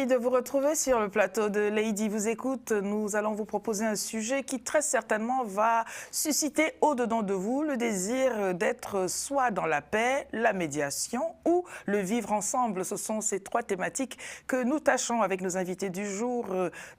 Ravi de vous retrouver sur le plateau de Lady vous écoute. Nous allons vous proposer un sujet qui très certainement va susciter au-dedans de vous le désir d'être soit dans la paix, la médiation ou le vivre ensemble. Ce sont ces trois thématiques que nous tâchons avec nos invités du jour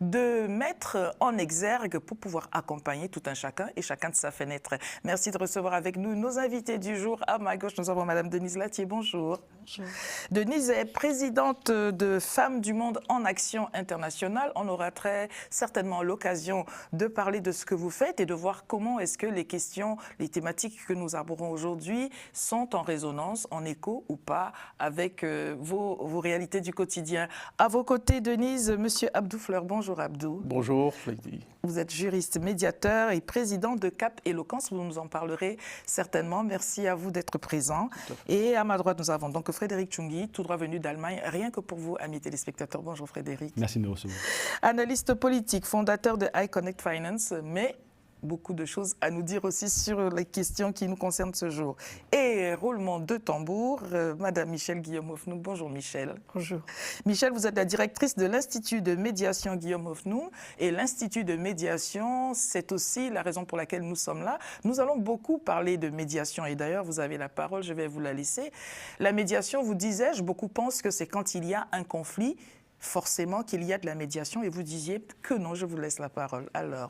de mettre en exergue pour pouvoir accompagner tout un chacun et chacun de sa fenêtre. Merci de recevoir avec nous nos invités du jour. À ma gauche, nous avons Madame Denise Latier. Bonjour. Bonjour. Denise est présidente de Femmes du Monde en Action Internationale. On aura très certainement l'occasion de parler de ce que vous faites et de voir comment est-ce que les questions, les thématiques que nous abordons aujourd'hui sont en résonance, en écho ou pas avec vos réalités du quotidien. À vos côtés, Denise, Monsieur Abdou Fleur. Bonjour Abdou. Bonjour, Lady. Vous êtes juriste médiateur et président de Cap Éloquence. Vous nous en parlerez certainement. Merci à vous d'être présent. Et à ma droite, nous avons donc Frédéric Tchoungui, tout droit venu d'Allemagne. Rien que pour vous, amis téléspectateurs. Bonjour Frédéric. Merci de nous recevoir. Analyste politique, fondateur de iConnect Finance, mais beaucoup de choses à nous dire aussi sur les questions qui nous concernent ce jour. Et roulement de tambour, Madame Michèle Guillaume-Hoffnou. Bonjour Michèle. Bonjour. Michèle, vous êtes la directrice de l'Institut de médiation Guillaume-Hoffnou. Et l'Institut de médiation, c'est aussi la raison pour laquelle nous sommes là. Nous allons beaucoup parler de médiation. Et d'ailleurs, vous avez la parole, je vais vous la laisser. La médiation, vous disais-je, beaucoup pensent que c'est quand il y a un conflit, forcément qu'il y a de la médiation. Et vous disiez que non, je vous laisse la parole. Alors...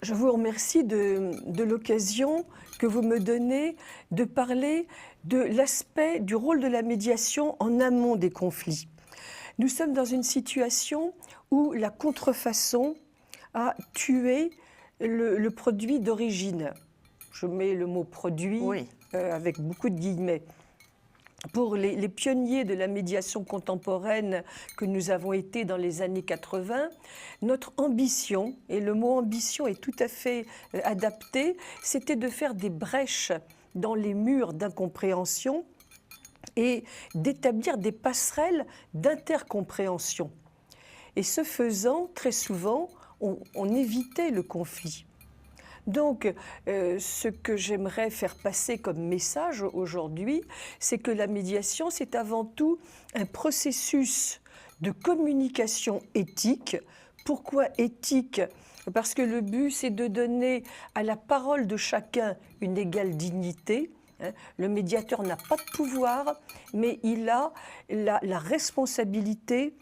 Je vous remercie de l'occasion que vous me donnez de parler de l'aspect du rôle de la médiation en amont des conflits. Nous sommes dans une situation où la contrefaçon a tué le produit d'origine. Je mets le mot produit oui. Avec beaucoup de guillemets. Pour les pionniers de la médiation contemporaine que nous avons été dans les années 80, notre ambition, et le mot ambition est tout à fait adapté, c'était de faire des brèches dans les murs d'incompréhension et d'établir des passerelles d'intercompréhension. Et ce faisant, très souvent, on évitait le conflit. Donc, ce que j'aimerais faire passer comme message aujourd'hui, c'est que la médiation, c'est avant tout un processus de communication éthique. Pourquoi éthique ? Parce que le but, c'est de donner à la parole de chacun une égale dignité. Le médiateur n'a pas de pouvoir, mais il a la responsabilité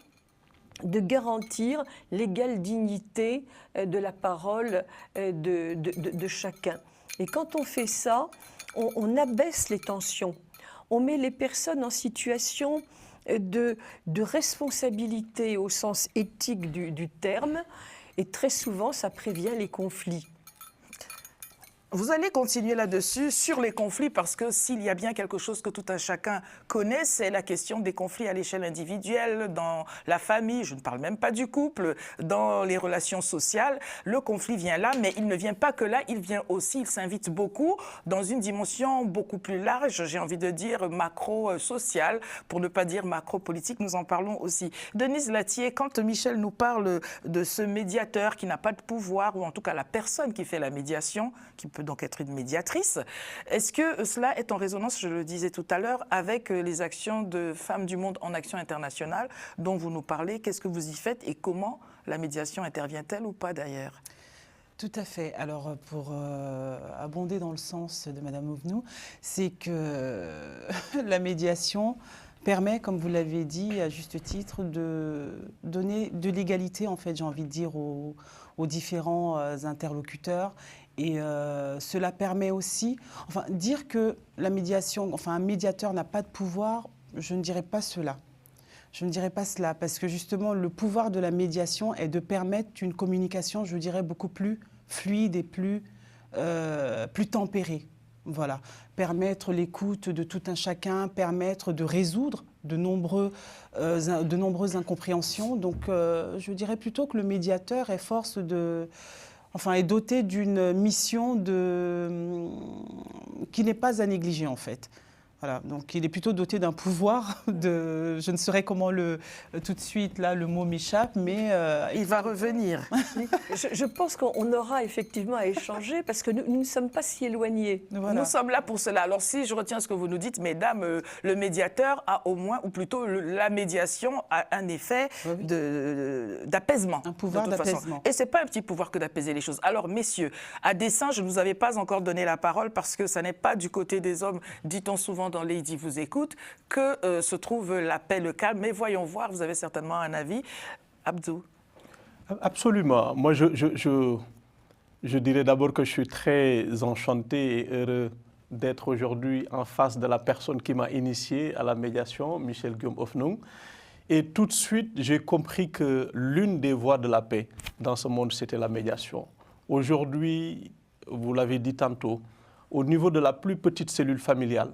de garantir l'égale dignité de la parole de chacun. Et quand on fait ça, on abaisse les tensions. On met les personnes en situation de responsabilité au sens éthique du terme, et très souvent, ça prévient les conflits. Vous allez continuer là-dessus, sur les conflits, parce que s'il y a bien quelque chose que tout un chacun connaît, c'est la question des conflits à l'échelle individuelle, dans la famille, je ne parle même pas du couple, dans les relations sociales. Le conflit vient là, mais il ne vient pas que là, il vient aussi, il s'invite beaucoup dans une dimension beaucoup plus large, j'ai envie de dire macro-sociale, pour ne pas dire macro-politique, nous en parlons aussi. Denise Latier, quand Michel nous parle de ce médiateur qui n'a pas de pouvoir, ou en tout cas la personne qui fait la médiation, qui peut donc être une médiatrice. Est-ce que cela est en résonance, je le disais tout à l'heure, avec les actions de Femmes du Monde en Action Internationale dont vous nous parlez? Qu'est-ce que vous y faites et comment la médiation intervient-elle ou pas d'ailleurs? Tout à fait. Alors, pour abonder dans le sens de Madame Hoffnou, c'est que la médiation permet, comme vous l'avez dit, à juste titre, de donner de l'égalité, en fait, j'ai envie de dire, aux différents interlocuteurs. Et cela permet aussi, enfin, dire que la médiation, enfin, un médiateur n'a pas de pouvoir, je ne dirais pas cela. Je ne dirais pas cela, parce que justement, le pouvoir de la médiation est de permettre une communication, je dirais, beaucoup plus fluide et plus tempérée. Voilà. Permettre l'écoute de tout un chacun, permettre de résoudre de nombreuses incompréhensions. Donc, je dirais plutôt que le médiateur est est doté d'une mission qui n'est pas à négliger, en fait. Voilà, donc il est plutôt doté d'un pouvoir je ne saurais comment tout de suite, là, le mot m'échappe, mais... Il va revenir. Je pense qu'on aura effectivement à échanger parce que nous ne sommes pas si éloignés. Voilà. Nous sommes là pour cela. Alors si je retiens ce que vous nous dites, mesdames, le médiateur a au moins, ou plutôt la médiation a un effet d'apaisement. Un pouvoir de toute façon. d'apaisement. Et ce n'est pas un petit pouvoir que d'apaiser les choses. Alors messieurs, à dessein, je ne vous avais pas encore donné la parole parce que ça n'est pas du côté des hommes, dit-on souvent dans Lady vous écoute, que se trouve la paix, le calme. Mais voyons voir, vous avez certainement un avis. Abdou. Absolument. Moi, je dirais d'abord que je suis très enchanté et heureux d'être aujourd'hui en face de la personne qui m'a initié à la médiation, Michel Guillaume Ofnung. Et tout de suite, j'ai compris que l'une des voies de la paix dans ce monde, c'était la médiation. Aujourd'hui, vous l'avez dit tantôt, au niveau de la plus petite cellule familiale,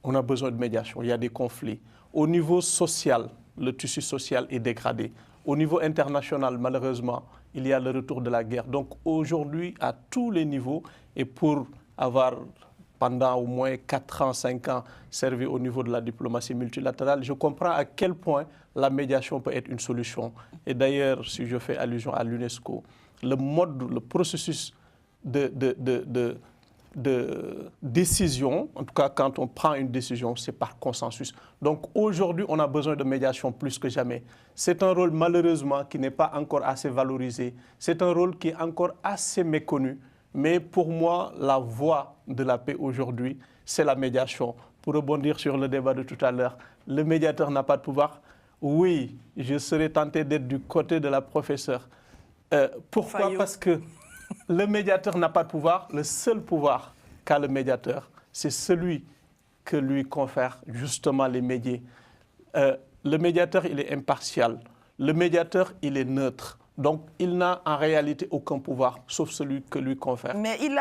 on a besoin de médiation, il y a des conflits. Au niveau social, le tissu social est dégradé. Au niveau international, malheureusement, il y a le retour de la guerre. Donc aujourd'hui, à tous les niveaux, et pour avoir pendant au moins 4 ans, 5 ans servi au niveau de la diplomatie multilatérale, je comprends à quel point la médiation peut être une solution. Et d'ailleurs, si je fais allusion à l'UNESCO, le processus de décision, en tout cas quand on prend une décision, c'est par consensus. Donc aujourd'hui, on a besoin de médiation plus que jamais. C'est un rôle malheureusement qui n'est pas encore assez valorisé. C'est un rôle qui est encore assez méconnu. Mais pour moi, la voie de la paix aujourd'hui, c'est la médiation. Pour rebondir sur le débat de tout à l'heure, le médiateur n'a pas de pouvoir. Oui, je serais tenté d'être du côté de la professeure. Pourquoi? Fayot. Parce que le médiateur n'a pas de pouvoir. Le seul pouvoir qu'a le médiateur, c'est celui que lui confèrent justement les médias. Le médiateur, il est impartial. Le médiateur, il est neutre. Donc, il n'a en réalité aucun pouvoir, sauf celui que lui confère. Mais il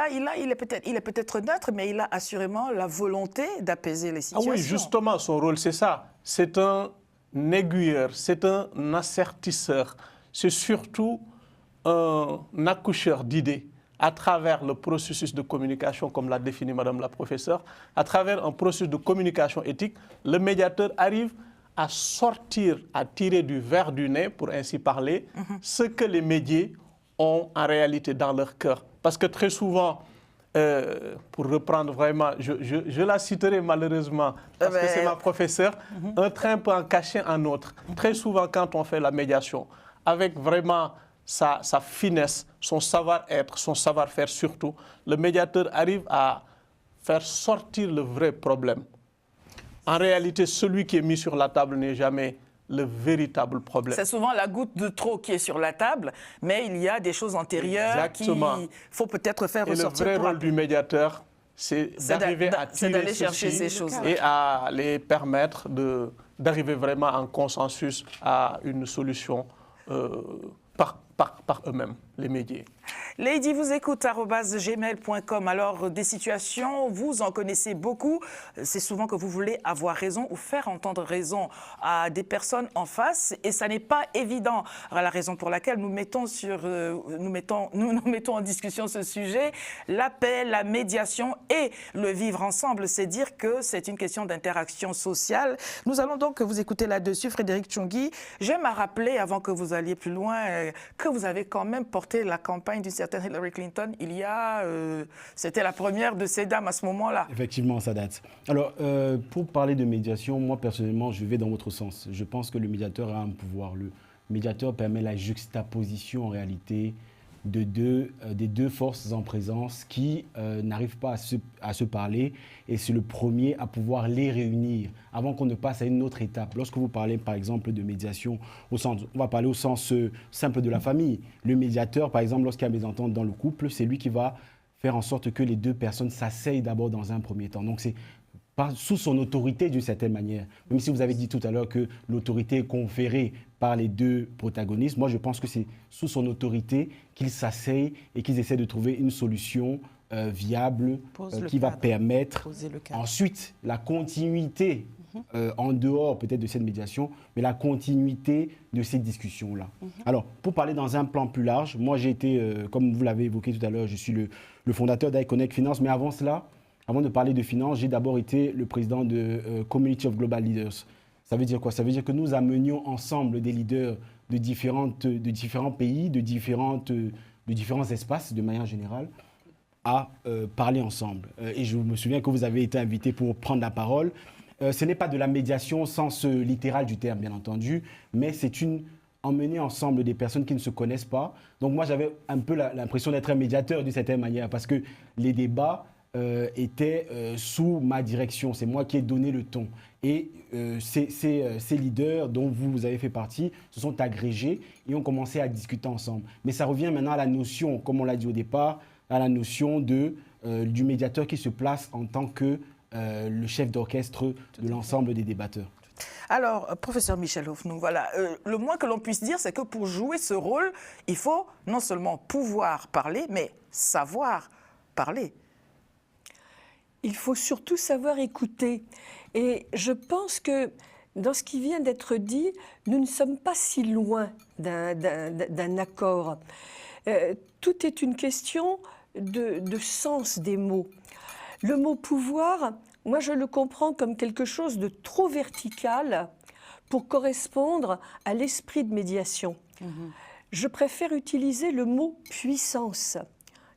est peut-être neutre, mais il a assurément la volonté d'apaiser les Ah situations. oui, justement, son rôle, c'est ça. C'est un aiguilleur, c'est un assertisseur. C'est surtout un accoucheur d'idées à travers le processus de communication, comme l'a défini Madame la professeure. À travers un processus de communication éthique, le médiateur arrive à sortir, à tirer du verre du nez, pour ainsi parler, ce que les médias ont en réalité dans leur cœur. Parce que très souvent, pour reprendre vraiment, je la citerai malheureusement, parce que c'est ma professeure, un train peut en cacher un autre. Très souvent, quand on fait la médiation, avec vraiment sa finesse, son savoir-être, son savoir-faire surtout, le médiateur arrive à faire sortir le vrai problème. En réalité, celui qui est mis sur la table n'est jamais le véritable problème. C'est souvent la goutte de trop qui est sur la table, mais il y a des choses antérieures qu'il faut peut-être faire ressortir. Et le vrai rôle du médiateur, c'est d'arriver à tirer chercher ces choses et à les permettre d'arriver vraiment en consensus à une solution par eux-mêmes, les médias. Lady vous écoute @gmail.com. Alors, des situations, vous en connaissez beaucoup. C'est souvent que vous voulez avoir raison ou faire entendre raison à des personnes en face. Et ça n'est pas évident. Alors, la raison pour laquelle nous mettons en discussion ce sujet, la paix, la médiation et le vivre ensemble, c'est dire que c'est une question d'interaction sociale. Nous allons donc vous écouter là-dessus, Frédéric Tchongui. J'aime à rappeler, avant que vous alliez plus loin, que vous avez quand même porté la campagne d'une certaine Hillary Clinton. C'était la première de ces dames à ce moment-là. Effectivement, ça date. Alors, pour parler de médiation, moi personnellement, je vais dans votre sens. Je pense que le médiateur a un pouvoir. Le médiateur permet la juxtaposition en réalité des deux forces en présence qui n'arrivent pas à se parler, et c'est le premier à pouvoir les réunir avant qu'on ne passe à une autre étape. Lorsque vous parlez par exemple de médiation, on va parler au sens simple de la famille. Le médiateur, par exemple, lorsqu'il y a mésentente dans le couple, c'est lui qui va faire en sorte que les deux personnes s'asseyent d'abord dans un premier temps. Donc c'est sous son autorité d'une certaine manière. Même si vous avez dit tout à l'heure que l'autorité est conférée par les deux protagonistes, moi je pense que c'est sous son autorité qu'ils s'asseyent et qu'ils essaient de trouver une solution viable qui va permettre ensuite la continuité en dehors peut-être de cette médiation, mais la continuité de ces discussions-là. Alors, pour parler dans un plan plus large, moi j'ai été, comme vous l'avez évoqué tout à l'heure, je suis le fondateur d'Iconnect Finance, mais avant cela, avant de parler de finance, j'ai d'abord été le président de Community of Global Leaders. Ça veut dire quoi? Ça veut dire que nous amenions ensemble des leaders de différents pays, de différents espaces de manière générale, à parler ensemble. Et je me souviens que vous avez été invité pour prendre la parole. Ce n'est pas de la médiation au sens littéral du terme, bien entendu, mais c'est emmener ensemble des personnes qui ne se connaissent pas. Donc moi, j'avais un peu l'impression d'être un médiateur d'une certaine manière, parce que les débats étaient sous ma direction. C'est moi qui ai donné le ton. Et ces leaders dont vous avez fait partie se sont agrégés et ont commencé à discuter ensemble. Mais ça revient maintenant à la notion, comme on l'a dit au départ, à la notion du médiateur qui se place en tant que le chef d'orchestre de l'ensemble des débatteurs. Alors, professeur Michel Hoffnung, voilà, le moins que l'on puisse dire, c'est que pour jouer ce rôle, il faut non seulement pouvoir parler, mais savoir parler. Il faut surtout savoir écouter. Et je pense que dans ce qui vient d'être dit, nous ne sommes pas si loin d'un accord. Tout est une question de sens des mots. Le mot pouvoir, moi je le comprends comme quelque chose de trop vertical pour correspondre à l'esprit de médiation. Je préfère utiliser le mot puissance.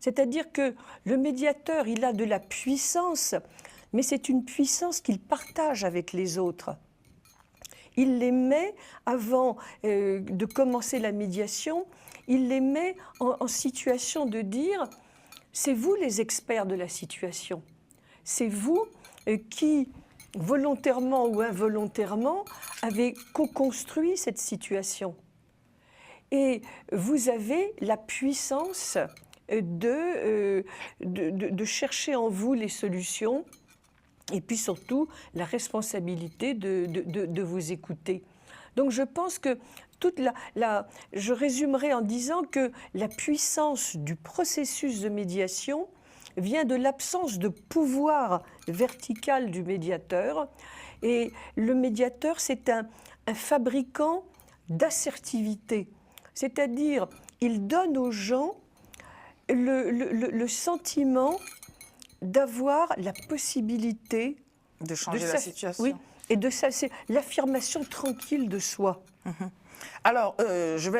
C'est-à-dire que le médiateur, il a de la puissance, mais c'est une puissance qu'il partage avec les autres. Il les met, avant de commencer la médiation, il les met en situation de dire « c'est vous les experts de la situation, c'est vous qui, volontairement ou involontairement, avez co-construit cette situation. Et vous avez la puissance de chercher en vous les solutions et puis surtout la responsabilité de vous écouter. » Donc je pense que je résumerai en disant que la puissance du processus de médiation vient de l'absence de pouvoir vertical du médiateur. Et le médiateur, c'est un fabricant d'assertivité. C'est-à-dire, il donne aux gens le sentiment d'avoir la possibilité de changer la situation. Oui, et c'est l'affirmation tranquille de soi. Alors, je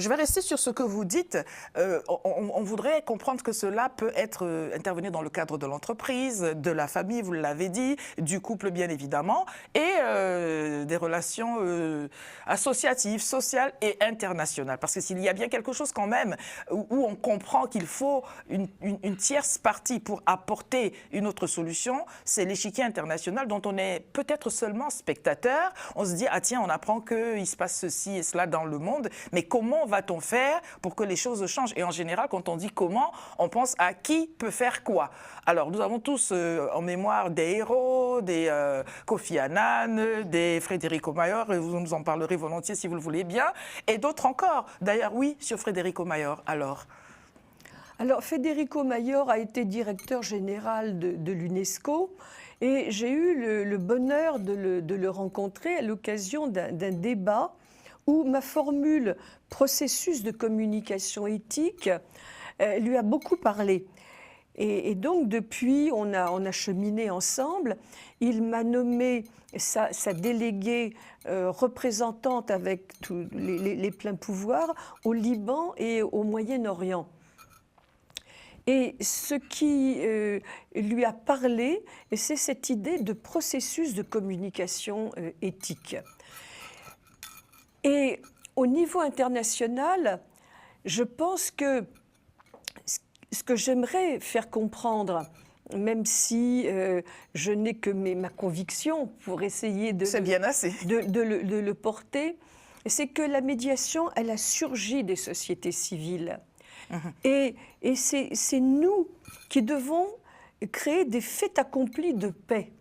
vais rester sur ce que vous dites. On voudrait comprendre que cela peut intervenir dans le cadre de l'entreprise, de la famille, vous l'avez dit, du couple bien évidemment, et des relations associatives, sociales et internationales. Parce que s'il y a bien quelque chose quand même où on comprend qu'il faut une tierce partie pour apporter une autre solution, c'est l'échiquier international dont on est peut-être seulement spectateur. On se dit, ah tiens, on apprend qu'il se passe ceci et cela dans le monde, mais comment va-t-on faire pour que les choses changent? Et en général, quand on dit comment, on pense à qui peut faire quoi. Alors, nous avons tous en mémoire des héros, des Kofi Annan, des Federico Mayor, et vous nous en parlerez volontiers si vous le voulez bien, et d'autres encore. D'ailleurs, oui, sur Federico Mayor, alors Federico Mayor a été directeur général de l'UNESCO et j'ai eu le bonheur de le rencontrer à l'occasion d'un débat où ma formule « processus de communication éthique » lui a beaucoup parlé. Et donc, depuis, on a cheminé ensemble. Il m'a nommé sa déléguée représentante avec tous les pleins pouvoirs au Liban et au Moyen-Orient. Et ce qui lui a parlé, c'est cette idée de processus de communication éthique. Et au niveau international, je pense que ce que j'aimerais faire comprendre, même si je n'ai que ma conviction pour essayer c'est bien assez. de le porter, c'est que la médiation, elle a surgi des sociétés civiles. Et c'est nous qui devons créer des faits accomplis de paix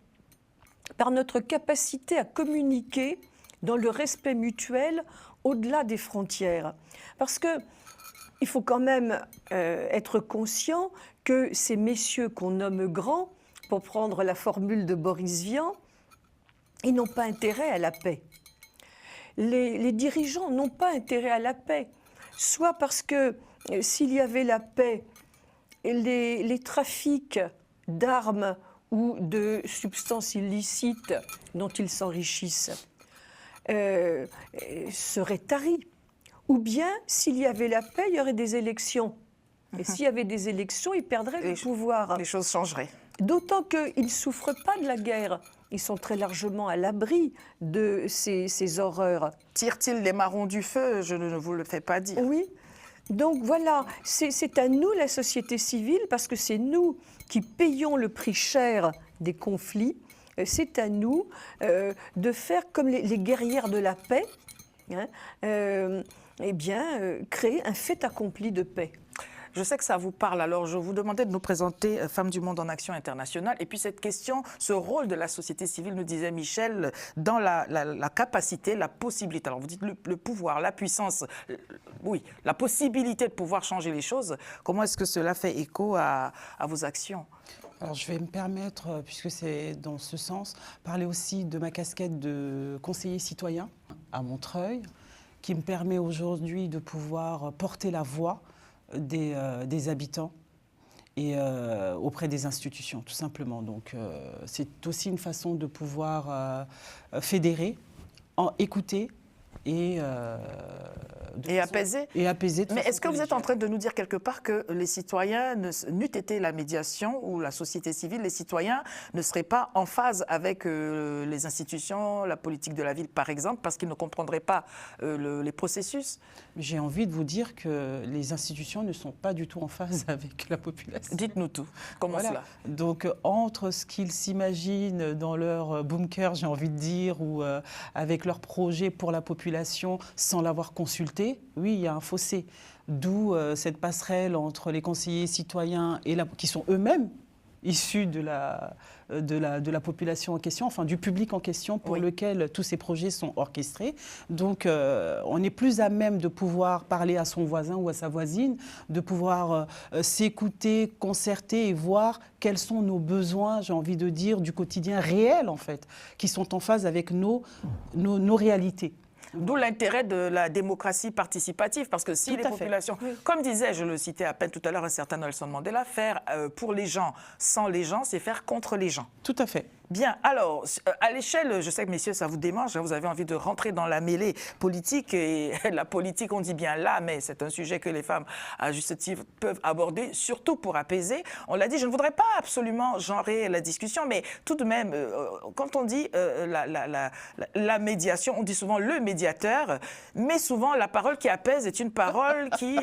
par notre capacité à communiquer dans le respect mutuel au-delà des frontières. Parce qu'il faut quand même être conscient que ces messieurs qu'on nomme grands, pour prendre la formule de Boris Vian, ils n'ont pas intérêt à la paix. Les dirigeants n'ont pas intérêt à la paix, soit parce que s'il y avait la paix, les trafics d'armes ou de substances illicites dont ils s'enrichissent serait tari. Ou bien, s'il y avait la paix, il y aurait des élections. Et s'il y avait des élections, ils perdraient le pouvoir. Les choses changeraient. D'autant qu'ils ne souffrent pas de la guerre. Ils sont très largement à l'abri de ces horreurs. Tirent-ils les marrons du feu? Je ne vous le fais pas dire. Oui. Donc voilà, c'est à nous, la société civile, parce que c'est nous qui payons le prix cher des conflits. C'est à nous de faire comme les guerrières de la paix, hein, créer un fait accompli de paix. Je sais que ça vous parle, alors je vous demandais de nous présenter Femmes du Monde en Action Internationale. Et puis cette question, ce rôle de la société civile, nous disait Michel, dans la capacité, la possibilité. Alors vous dites le pouvoir, la puissance, oui, la possibilité de pouvoir changer les choses. Comment est-ce que cela fait écho à vos actions ? Alors je vais me permettre, puisque c'est dans ce sens, parler aussi de ma casquette de conseiller citoyen à Montreuil, qui me permet aujourd'hui de pouvoir porter la voix des habitants et auprès des institutions, tout simplement. Donc c'est aussi une façon de pouvoir fédérer, écouter et apaiser. Mais est-ce que vous êtes en train de nous dire quelque part que les citoyens, n'eût été la médiation ou la société civile, les citoyens ne seraient pas en phase avec les institutions, la politique de la ville, par exemple, parce qu'ils ne comprendraient pas les processus? J'ai envie de vous dire que les institutions ne sont pas du tout en phase avec la population. Dites-nous tout. Comment cela? Donc, entre ce qu'ils s'imaginent dans leur bunker, j'ai envie de dire, ou avec leurs projets pour la population sans l'avoir consulté, oui, il y a un fossé. D'où cette passerelle entre les conseillers citoyens et qui sont eux-mêmes issus de la population en question, enfin du public en question pour lequel tous ces projets sont orchestrés. Donc on est plus à même de pouvoir parler à son voisin ou à sa voisine, de pouvoir s'écouter, concerter et voir quels sont nos besoins, j'ai envie de dire, du quotidien réel en fait, qui sont en phase avec nos réalités. D'où l'intérêt de la démocratie participative, parce que si les populations, comme disait, je le citais à peine tout à l'heure, un certain Nelson Mandela, faire pour les gens, sans les gens, c'est faire contre les gens. Tout à fait. Bien, alors, à l'échelle, je sais que messieurs, ça vous démange, hein, vous avez envie de rentrer dans la mêlée politique, et la politique, on dit bien là, mais c'est un sujet que les femmes, à juste titre, peuvent aborder, surtout pour apaiser. On l'a dit, je ne voudrais pas absolument genrer la discussion, mais tout de même, quand on dit la médiation, on dit souvent le médiateur, mais souvent la parole qui apaise est une parole qui...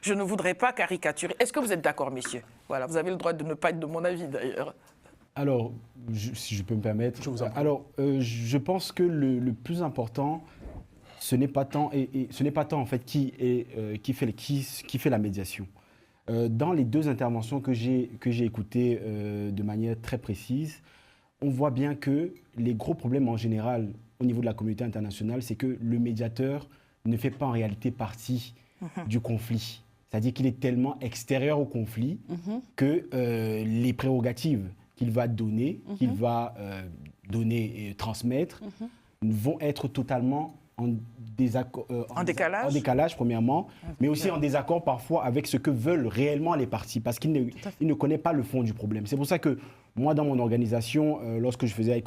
je ne voudrais pas caricaturer. Est-ce que vous êtes d'accord, messieurs? Voilà, vous avez le droit de ne pas être de mon avis, d'ailleurs. Alors, si je peux me permettre, je pense que le plus important, ce n'est pas tant en fait qui fait la médiation. Dans les deux interventions que j'ai écoutées de manière très précise, on voit bien que les gros problèmes en général au niveau de la communauté internationale, c'est que le médiateur ne fait pas en réalité partie du conflit. C'est-à-dire qu'il est tellement extérieur au conflit que les prérogatives qu'il va donner, et transmettre, vont être totalement en décalage, premièrement, mais aussi en désaccord parfois avec ce que veulent réellement les partis, parce qu'ils ne connaissent pas le fond du problème. C'est pour ça que moi, dans mon organisation, lorsque je faisais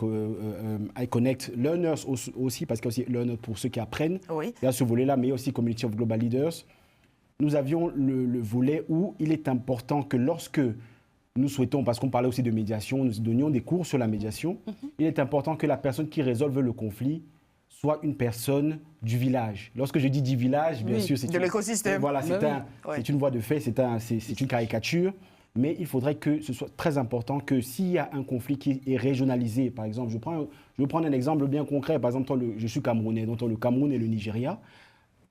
iConnect Learners aussi, parce qu'il y a aussi Learners pour ceux qui apprennent, il y a ce volet-là, mais aussi Community of Global Leaders, nous avions le volet où il est important que lorsque nous souhaitons, parce qu'on parlait aussi de médiation, nous donnions des cours sur la médiation, il est important que la personne qui résolve le conflit soit une personne du village. Lorsque je dis du village, bien sûr, c'est de l'écosystème. Voilà, c'est une voie de fait, c'est une caricature, mais il faudrait que ce soit très important que s'il y a un conflit qui est régionalisé, par exemple, je vais prendre un exemple bien concret, par exemple, je suis Camerounais, donc le Cameroun et le Nigeria,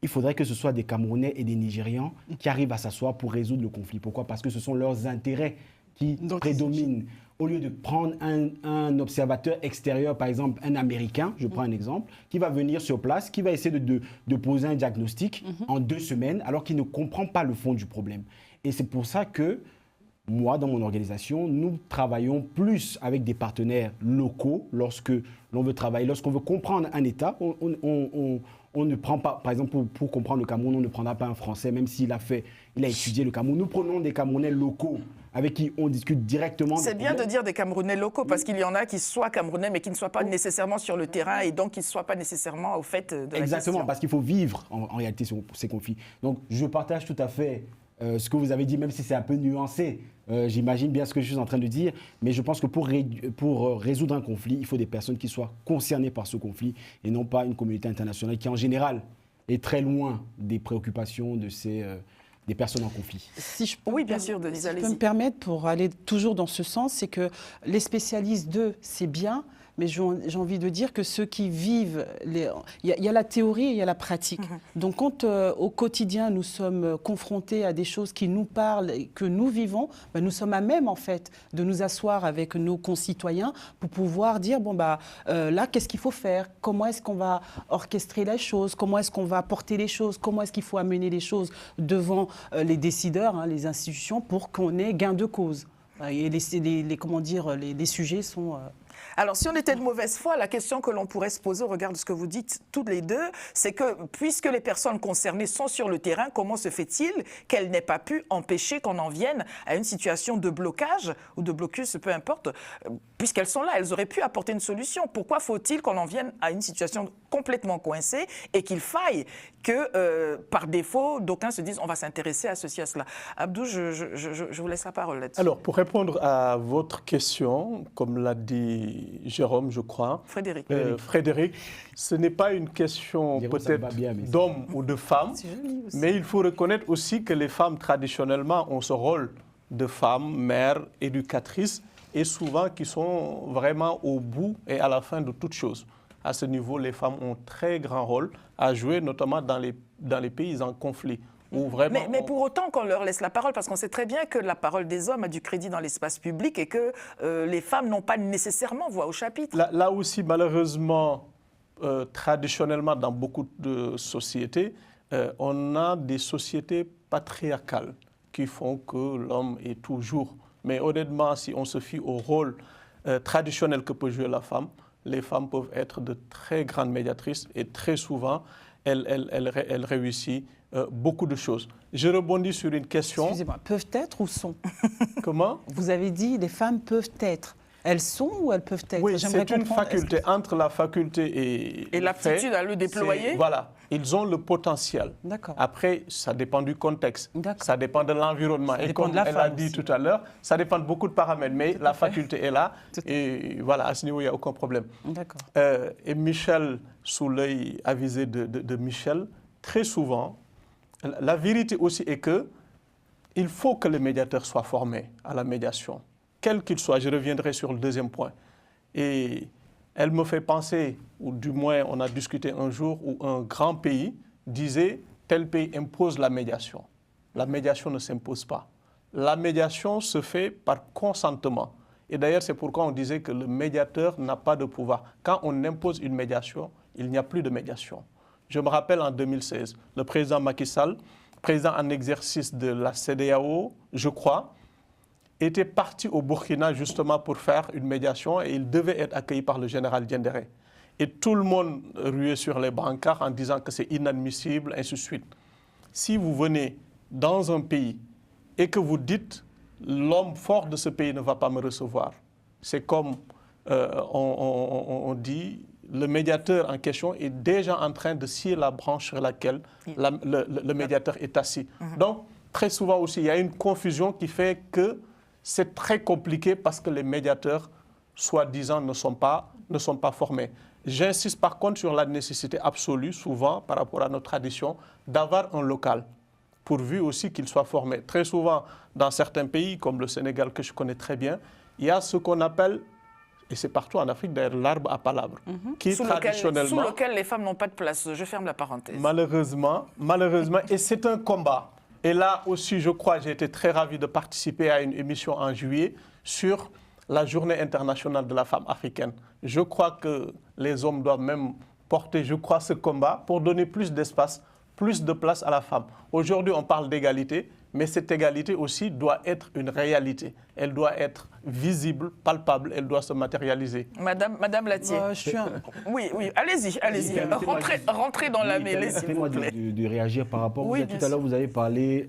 il faudrait que ce soit des Camerounais et des Nigérians qui arrivent à s'asseoir pour résoudre le conflit. Pourquoi? Parce que ce sont leurs intérêts qui prédominent. Au lieu de prendre un observateur extérieur, par exemple un Américain, je prends un exemple, qui va venir sur place, qui va essayer de poser un diagnostic en 2 semaines, alors qu'il ne comprend pas le fond du problème. Et c'est pour ça que moi, dans mon organisation, nous travaillons plus avec des partenaires locaux lorsque l'on veut travailler, lorsqu'on veut comprendre un État. On ne prend pas, par exemple, pour comprendre le Cameroun, on ne prendra pas un Français, même s'il a fait il a étudié le Cameroun. Nous prenons des Camerounais locaux avec qui on discute directement. C'est bien de dire des Camerounais locaux, parce qu'il y en a qui soient Camerounais, mais qui ne soient pas nécessairement sur le terrain et donc qui ne soient pas nécessairement au fait de la Exactement, question. parce qu'il faut vivre en réalité ces conflits. Donc je partage tout à fait ce que vous avez dit, même si c'est un peu nuancé. J'imagine bien ce que je suis en train de dire, mais je pense que pour résoudre un conflit, il faut des personnes qui soient concernées par ce conflit et non pas une communauté internationale qui, en général, est très loin des préoccupations de des personnes en conflit. Si je peux, Oui, bien sûr, Denise, si je peux allez-y. me permettre, pour aller toujours dans ce sens, c'est que les spécialistes d'eux, c'est bien, mais j'ai envie de dire que ceux qui vivent, il y a la théorie et il y a la pratique. Donc quand au quotidien nous sommes confrontés à des choses qui nous parlent et que nous vivons, ben, nous sommes à même en fait de nous asseoir avec nos concitoyens pour pouvoir dire bon bah là qu'est-ce qu'il faut faire, comment est-ce qu'on va orchestrer les choses, comment est-ce qu'on va porter les choses, comment est-ce qu'il faut amener les choses devant les décideurs, hein, les institutions, pour qu'on ait gain de cause. Et les sujets sont... Alors, si on était de mauvaise foi, la question que l'on pourrait se poser au regard de ce que vous dites toutes les deux, c'est que puisque les personnes concernées sont sur le terrain, comment se fait-il qu'elles n'aient pas pu empêcher qu'on en vienne à une situation de blocage ou de blocus, peu importe, puisqu'elles sont là, elles auraient pu apporter une solution. Pourquoi faut-il qu'on en vienne à une situation complètement coincée et qu'il faille que, par défaut, d'aucuns se disent on va s'intéresser à ceci, à cela. Abdou, je vous laisse la parole là-dessus. Alors, pour répondre à votre question, comme l'a dit Jérôme, je crois, Frédéric, ce n'est pas une question Jérôme, ça me va peut-être bien, mais d'homme ou de femme, C'est joli aussi. mais il faut reconnaître aussi que les femmes, traditionnellement, ont ce rôle de femmes, mères, éducatrices, et souvent qui sont vraiment au bout et à la fin de toute chose. À ce niveau, les femmes ont un très grand rôle à jouer, notamment dans les pays en conflit. Où vraiment Mais pour autant qu'on leur laisse la parole, parce qu'on sait très bien que la parole des hommes a du crédit dans l'espace public et que les femmes n'ont pas nécessairement voix au chapitre. Là aussi, malheureusement, traditionnellement, dans beaucoup de sociétés, on a des sociétés patriarcales qui font que l'homme est toujours. Mais honnêtement, si on se fie au rôle traditionnel que peut jouer la femme, les femmes peuvent être de très grandes médiatrices et très souvent, elles réussissent beaucoup de choses. Je rebondis sur une question. Excusez-moi, peuvent être ou sont? Comment? Vous avez dit les femmes peuvent être. Elles sont ou elles peuvent être? Oui, J'aimerais c'est une comprendre, faculté. Entre la faculté Et l'aptitude à le déployer. Voilà, ils ont le potentiel. D'accord. Après, ça dépend du contexte, D'accord. ça dépend de l'environnement. Et dépend comme de la elle a femme dit aussi. tout à l'heure, ça dépend de beaucoup de paramètres, mais la faculté est là. Tout à Et voilà, à ce niveau, il n'y a aucun problème. D'accord. Et Michel, sous l'œil avisé de Michel, très souvent, la vérité aussi est que il faut que les médiateurs soient formés à la médiation, quel qu'il soit. Je reviendrai sur le deuxième point. Et elle me fait penser, ou du moins on a discuté un jour où un grand pays disait tel pays impose la médiation. La médiation ne s'impose pas. La médiation se fait par consentement. Et d'ailleurs, c'est pourquoi on disait que le médiateur n'a pas de pouvoir. Quand on impose une médiation, il n'y a plus de médiation. Je me rappelle en 2016, le président Macky Sall, président en exercice de la CEDEAO, je crois, était parti au Burkina justement pour faire une médiation et il devait être accueilli par le général Diendéré. Et tout le monde ruait sur les brancards en disant que c'est inadmissible, ainsi de suite. Si vous venez dans un pays et que vous dites l'homme fort de ce pays ne va pas me recevoir, c'est comme on dit, le médiateur en question est déjà en train de scier la branche sur laquelle le médiateur est assis. Donc, très souvent aussi, il y a une confusion qui fait que c'est très compliqué parce que les médiateurs, soi-disant, ne sont pas formés. J'insiste par contre sur la nécessité absolue, souvent, par rapport à nos traditions, d'avoir un local, pourvu aussi qu'il soit formé. Très souvent, dans certains pays, comme le Sénégal, que je connais très bien, il y a ce qu'on appelle, et c'est partout en Afrique d'ailleurs, l'arbre à palabres, qui Sous traditionnellement... lequel les femmes n'ont pas de place. Je ferme la parenthèse. Malheureusement, et c'est un combat. Et là aussi, je crois, j'ai été très ravi de participer à une émission en juillet sur la Journée internationale de la femme africaine. Je crois que les hommes doivent même porter, je crois, ce combat pour donner plus d'espace, plus de place à la femme. Aujourd'hui, on parle d'égalité, mais cette égalité aussi doit être une réalité. Elle doit être visible, palpable, elle doit se matérialiser. Madame Latier. Oui, allez-y. Rentrez dans la mêlée, s'il vous plaît. De réagir par rapport. Oui, tout à l'heure, vous avez parlé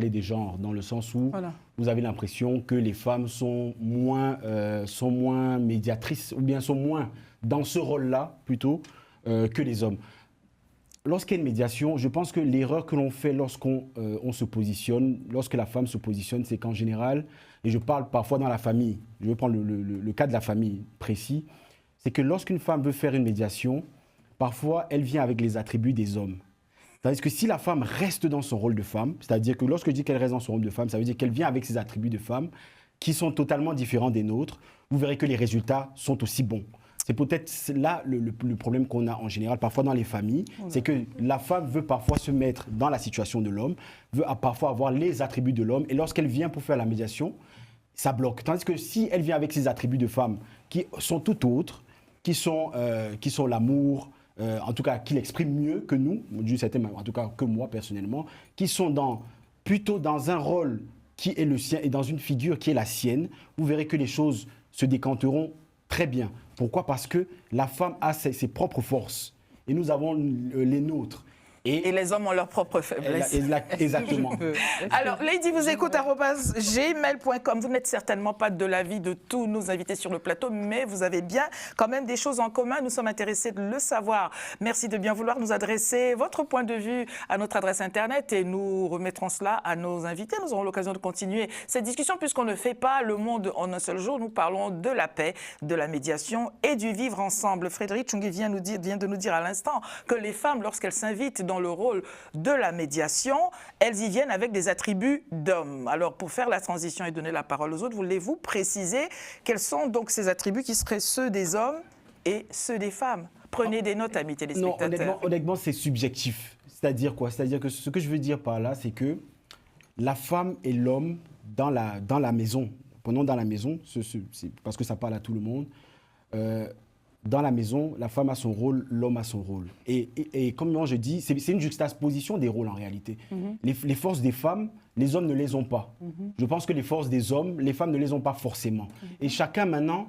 des genres, dans le sens où vous avez l'impression que les femmes sont moins médiatrices, ou bien sont moins dans ce rôle-là, plutôt, que les hommes. Lorsqu'il y a une médiation, je pense que l'erreur que l'on fait lorsqu'on se positionne, lorsque la femme se positionne, c'est qu'en général, et je parle parfois dans la famille, je vais prendre le cas de la famille précis, c'est que lorsqu'une femme veut faire une médiation, parfois elle vient avec les attributs des hommes. Tandis que si la femme reste dans son rôle de femme, c'est-à-dire que lorsque je dis qu'elle reste dans son rôle de femme, ça veut dire qu'elle vient avec ses attributs de femme qui sont totalement différents des nôtres, vous verrez que les résultats sont aussi bons. C'est peut-être là le problème qu'on a en général, parfois dans les familles, c'est que la femme veut parfois se mettre dans la situation de l'homme, veut parfois avoir les attributs de l'homme, et lorsqu'elle vient pour faire la médiation, ça bloque. Tandis que si elle vient avec ses attributs de femme qui sont tout autres, qui sont l'amour, en tout cas qui l'expriment mieux que nous, d'une certaine manière, en tout cas que moi personnellement, qui sont plutôt dans un rôle qui est le sien et dans une figure qui est la sienne, vous verrez que les choses se décanteront très bien. Pourquoi? Parce que la femme a ses propres forces et nous avons les nôtres. Et les hommes ont leurs propres faiblesses. Exactement. Alors, Lady vous écoute @gmail.com. Vous n'êtes certainement pas de l'avis de tous nos invités sur le plateau, mais vous avez bien quand même des choses en commun. Nous sommes intéressés de le savoir. Merci de bien vouloir nous adresser votre point de vue à notre adresse Internet et nous remettrons cela à nos invités. Nous aurons l'occasion de continuer cette discussion puisqu'on ne fait pas le monde en un seul jour. Nous parlons de la paix, de la médiation et du vivre ensemble. Frédéric Tchoungui vient de nous dire à l'instant que les femmes, lorsqu'elles s'invitent dans le rôle de la médiation, elles y viennent avec des attributs d'hommes. Alors, pour faire la transition et donner la parole aux autres, voulez-vous préciser quels sont donc ces attributs qui seraient ceux des hommes et ceux des femmes? Prenez des notes, amis téléspectateurs. Non, honnêtement, c'est subjectif. C'est-à-dire quoi? C'est-à-dire que ce que je veux dire par là, c'est que la femme et l'homme dans la maison, prenons dans la maison, c'est parce que ça parle à tout le monde, dans la maison, la femme a son rôle, l'homme a son rôle. Et comme moi je dis, c'est une juxtaposition des rôles en réalité. Les forces des femmes, les hommes ne les ont pas. Je pense que les forces des hommes, les femmes ne les ont pas forcément. Et chacun maintenant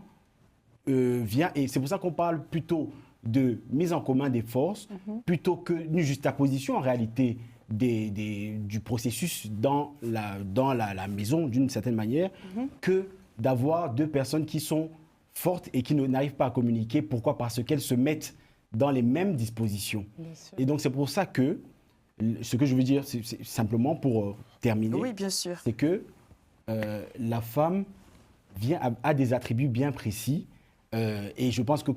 vient, et c'est pour ça qu'on parle plutôt de mise en commun des forces, plutôt qu'une juxtaposition en réalité du processus dans la maison d'une certaine manière, que d'avoir deux personnes qui sont fortes et qui n'arrivent pas à communiquer. Pourquoi? Parce qu'elles se mettent dans les mêmes dispositions. Et donc c'est pour ça que, ce que je veux dire, c'est simplement pour terminer, oui, bien sûr, c'est que la femme a des attributs bien précis. Et je pense que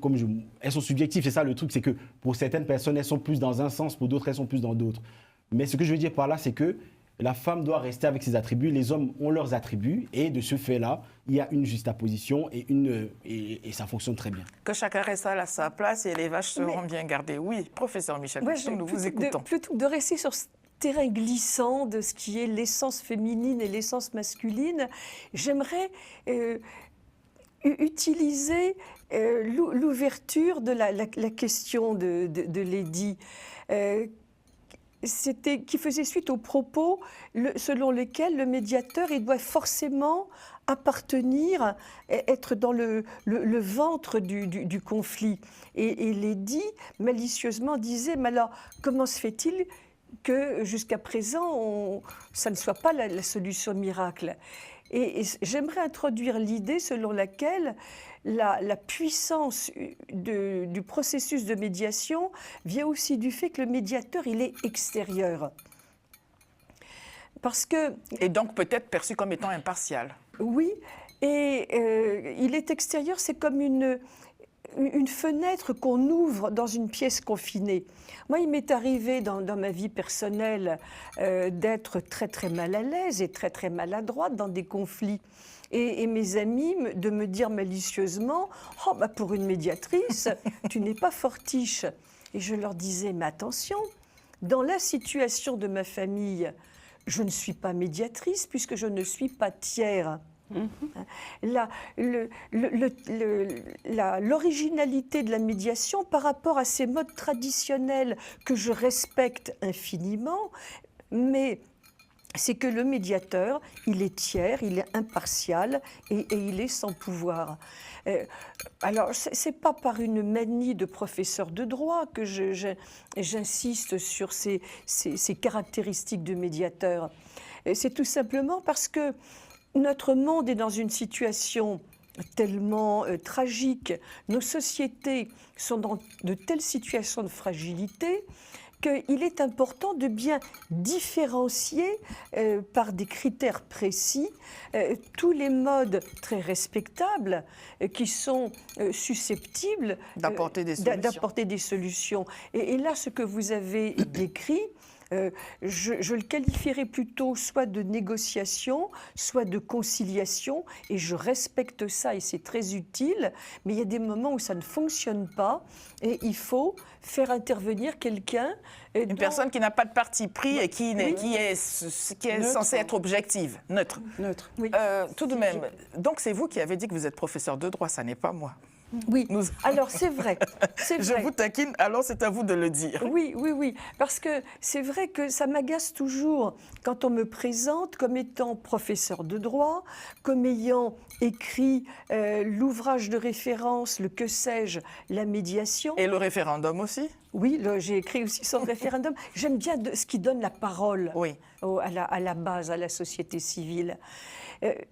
elles sont subjectives, c'est ça le truc, c'est que pour certaines personnes, elles sont plus dans un sens, pour d'autres, elles sont plus dans d'autres. Mais ce que je veux dire par là, c'est que la femme doit rester avec ses attributs, les hommes ont leurs attributs, et de ce fait-là, il y a une juxtaposition et ça fonctionne très bien. Que chacun reste à sa place et les vaches seront bien gardées. Oui, professeur Michel, nous vous écoutons. Plutôt que de rester sur ce terrain glissant de ce qui est l'essence féminine et l'essence masculine, j'aimerais utiliser l'ouverture de la question de Lady. Qui faisait suite aux propos selon lesquels le médiateur il doit forcément appartenir, être dans le ventre du conflit. Et Lady, malicieusement, disait, mais alors, comment se fait-il que jusqu'à présent, ça ne soit pas la solution miracle? Et j'aimerais introduire l'idée selon laquelle la puissance du processus de médiation vient aussi du fait que le médiateur, il est extérieur. Et donc peut-être perçu comme étant impartial. Oui, et il est extérieur, c'est comme une fenêtre qu'on ouvre dans une pièce confinée. Moi, il m'est arrivé dans ma vie personnelle d'être très très mal à l'aise et très très maladroite dans des conflits. Et mes amis de me dire malicieusement « Oh, bah pour une médiatrice, tu n'es pas fortiche ». Et je leur disais « Mais attention, dans la situation de ma famille, je ne suis pas médiatrice puisque je ne suis pas tiers ». L'originalité de la médiation par rapport à ces modes traditionnels que je respecte infiniment, mais c'est que le médiateur, il est tiers, il est impartial et il est sans pouvoir. Alors, ce n'est pas par une manie de professeur de droit que j'insiste sur ces caractéristiques de médiateur. C'est tout simplement parce que notre monde est dans une situation tellement tragique, nos sociétés sont dans de telles situations de fragilité qu'il est important de bien différencier par des critères précis tous les modes très respectables qui sont susceptibles d'apporter des solutions. Et là, ce que vous avez décrit, je le qualifierais plutôt soit de négociation, soit de conciliation, et je respecte ça et c'est très utile, mais il y a des moments où ça ne fonctionne pas et il faut faire intervenir quelqu'un. Une personne qui n'a pas de parti pris et qui est censée être objective, neutre. Oui. Tout de même, donc c'est vous qui avez dit que vous êtes professeur de droit, ça n'est pas moi. Oui, alors c'est vrai. Je vous taquine, alors c'est à vous de le dire. Oui, parce que c'est vrai que ça m'agace toujours quand on me présente comme étant professeur de droit, comme ayant écrit l'ouvrage de référence, le que sais-je, la médiation. Et le référendum aussi ? Oui, j'ai écrit aussi sur le référendum. J'aime bien ce qui donne la parole à la base, à la société civile.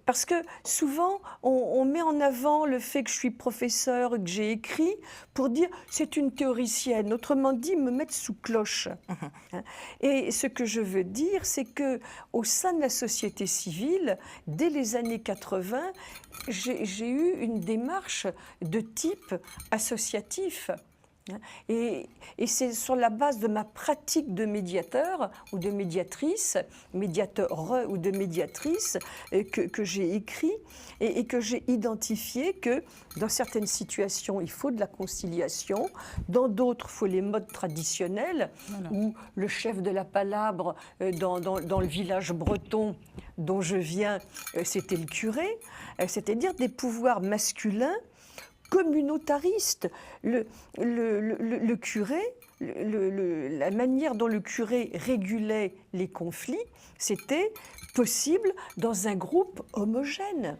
Parce que souvent, on met en avant le fait que je suis professeur, que j'ai écrit, pour dire c'est une théoricienne. Autrement dit, me mettre sous cloche. Et ce que je veux dire, c'est qu'au sein de la société civile, dès les années 80, j'ai eu une démarche de type associatif. Et c'est sur la base de ma pratique de médiateur ou de médiatrice, médiateur ou de médiatrice, que j'ai écrit et que j'ai identifié que dans certaines situations, il faut de la conciliation, dans d'autres, il faut les modes traditionnels, où le chef de la palabre dans le village breton dont je viens, c'était le curé, c'est-à-dire des pouvoirs masculins communautariste. Le curé, la manière dont le curé régulait les conflits, c'était possible dans un groupe homogène.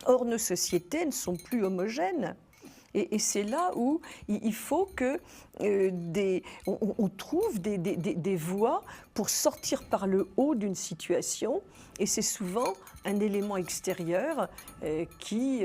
Or, nos sociétés ne sont plus homogènes. Et c'est là où il faut que on trouve des voies pour sortir par le haut d'une situation. Et c'est souvent un élément extérieur qui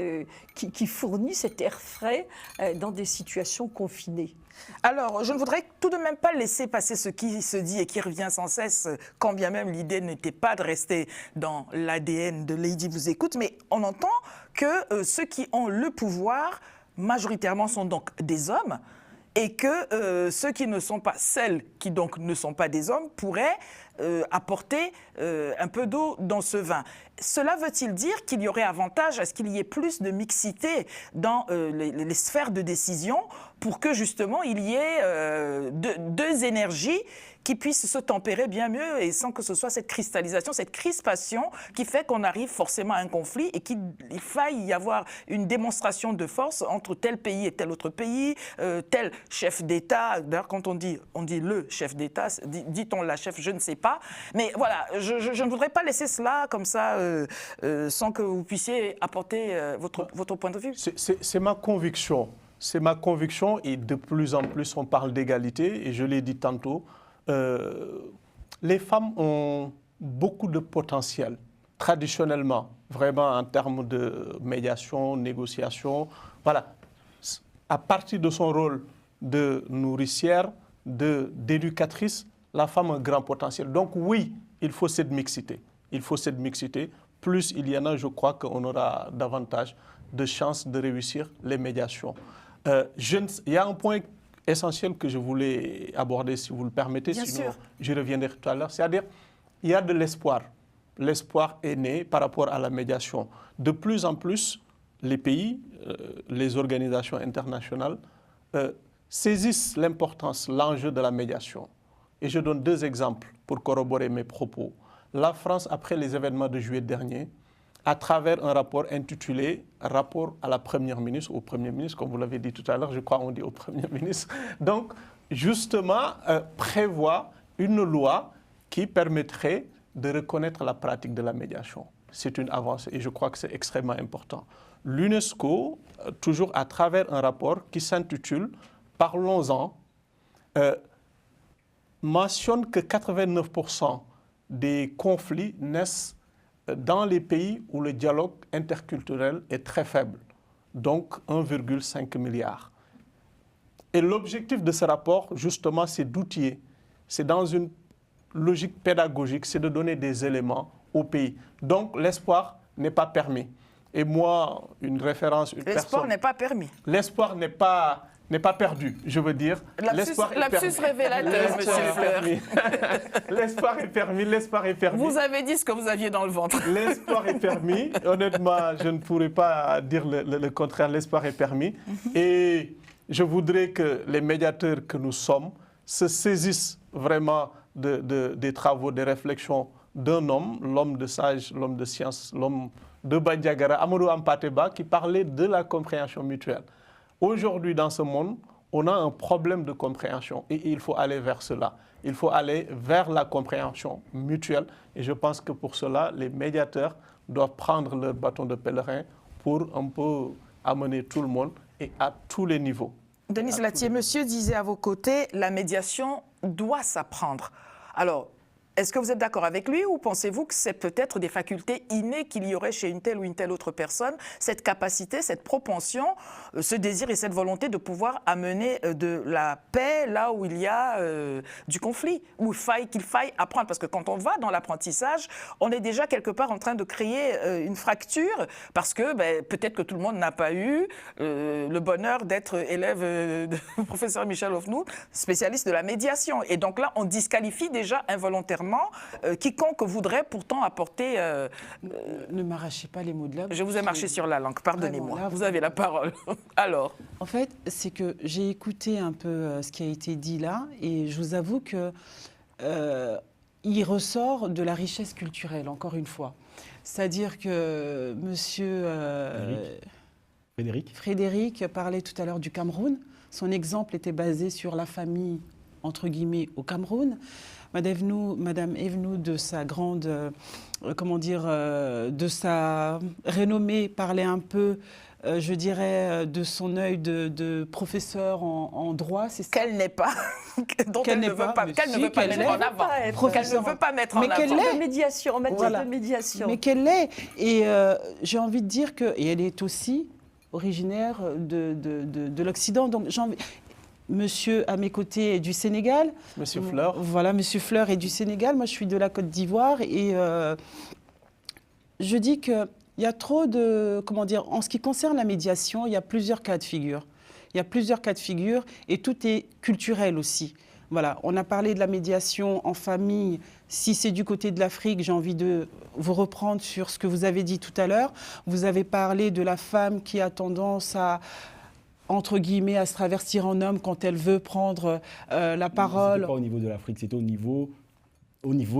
fournit cet air frais dans des situations confinées. Alors, je ne voudrais tout de même pas laisser passer ce qui se dit et qui revient sans cesse, quand bien même l'idée n'était pas de rester dans l'ADN de Lady Vous Écoute, mais on entend que ceux qui ont le pouvoir majoritairement sont donc des hommes et que ceux qui ne sont pas, celles qui donc ne sont pas des hommes pourraient apporter un peu d'eau dans ce vin. Cela veut-il dire qu'il y aurait avantage à ce qu'il y ait plus de mixité dans les sphères de décision pour que justement il y ait deux énergies qui puissent se tempérer bien mieux et sans que ce soit cette cristallisation, cette crispation qui fait qu'on arrive forcément à un conflit et qu'il faille y avoir une démonstration de force entre tel pays et tel autre pays, tel chef d'État. D'ailleurs, quand on dit le chef d'État, dit-on la chef, je ne sais pas. Mais voilà, je ne voudrais pas laisser cela comme ça sans que vous puissiez apporter votre point de vue. C'est ma conviction. C'est ma conviction et de plus en plus on parle d'égalité et je l'ai dit tantôt. Les femmes ont beaucoup de potentiel, traditionnellement, vraiment en termes de médiation, négociation. Voilà. À partir de son rôle de nourricière, d'éducatrice, la femme a un grand potentiel. Donc oui, il faut cette mixité. Il faut cette mixité. Plus il y en a, je crois qu'on aura davantage de chances de réussir les médiations. Il y a un point essentiel que je voulais aborder, si vous le permettez, Bien sinon sûr. je reviendrai tout à l'heure. C'est-à-dire, il y a de l'espoir. L'espoir est né par rapport à la médiation. De plus en plus, les pays, les organisations internationales saisissent l'importance, l'enjeu de la médiation. Et je donne 2 exemples pour corroborer mes propos. La France, après les événements de juillet dernier, à travers un rapport intitulé « Rapport à la Première ministre » au Premier ministre, comme vous l'avez dit tout à l'heure, je crois qu'on dit au Premier ministre. Donc, justement, prévoit une loi qui permettrait de reconnaître la pratique de la médiation. C'est une avancée et je crois que c'est extrêmement important. L'UNESCO, toujours à travers un rapport qui s'intitule « Parlons-en », mentionne que 89% des conflits naissent dans les pays où le dialogue interculturel est très faible, donc 1,5 milliard. Et l'objectif de ce rapport, justement, c'est d'outiller, c'est dans une logique pédagogique, c'est de donner des éléments au pays. Donc l'espoir n'est pas permis. Et moi, une référence, une personne... L'espoir n'est pas permis. L'espoir n'est pas perdu, je veux dire. Lapsus révélateur, monsieur Fleur. L'espoir est permis, l'espoir est permis. Vous avez dit ce que vous aviez dans le ventre. L'espoir est permis. Honnêtement, je ne pourrais pas dire le contraire. L'espoir est permis. Et je voudrais que les médiateurs que nous sommes se saisissent vraiment des travaux, des réflexions d'un homme, l'homme de sage, l'homme de science, l'homme de Bandiagara, Amadou Hampâté-Bâ, qui parlait de la compréhension mutuelle. Aujourd'hui, dans ce monde, on a un problème de compréhension et il faut aller vers cela. Il faut aller vers la compréhension mutuelle et je pense que pour cela, les médiateurs doivent prendre leur bâton de pèlerin pour un peu amener tout le monde et à tous les niveaux. Denise Latier, monsieur disait à vos côtés, la médiation doit s'apprendre. Alors, est-ce que vous êtes d'accord avec lui ou pensez-vous que c'est peut-être des facultés innées qu'il y aurait chez une telle ou une telle autre personne, cette capacité, cette propension, ce désir et cette volonté de pouvoir amener de la paix là où il y a du conflit, où qu'il faille apprendre? Parce que quand on va dans l'apprentissage, on est déjà quelque part en train de créer une fracture parce que peut-être que tout le monde n'a pas eu le bonheur d'être élève du professeur Michel Ofnou, spécialiste de la médiation. Et donc là, on disqualifie déjà involontairement quiconque voudrait pourtant apporter... Ne m'arrachez pas les mots de là. Je vous ai marché sur la langue, pardonnez-moi. Vous avez la parole. Alors, en fait, c'est que j'ai écouté un peu ce qui a été dit là et je vous avoue que il ressort de la richesse culturelle, encore une fois. C'est-à-dire que monsieur Frédéric parlait tout à l'heure du Cameroun. Son exemple était basé sur la famille, entre guillemets, au Cameroun. Madame Evenou, de sa grande, de sa renommée, parlait un peu, je dirais, de son œil de professeur en droit. C'est ça qu'elle n'est pas, dont elle ne veut pas mettre en avant. Qu'elle ne veut pas mettre en avant. Mais qu'elle est médiation, en matière de médiation. Mais qu'elle l'est. Et j'ai envie de dire que, et elle est aussi originaire de l'Occident. Donc j'ai envie. Monsieur à mes côtés est du Sénégal. Monsieur Fleur. Voilà, Monsieur Fleur est du Sénégal. Moi, je suis de la Côte d'Ivoire. Et je dis qu'il y a trop de... Comment dire? En ce qui concerne la médiation, il y a plusieurs cas de figure. Il y a plusieurs cas de figure et tout est culturel aussi. Voilà, on a parlé de la médiation en famille. Si c'est du côté de l'Afrique, j'ai envie de vous reprendre sur ce que vous avez dit tout à l'heure. Vous avez parlé de la femme qui a tendance à... entre guillemets, à se travestir en homme quand elle veut prendre la parole. Ce n'était pas au niveau de l'Afrique, c'était au niveau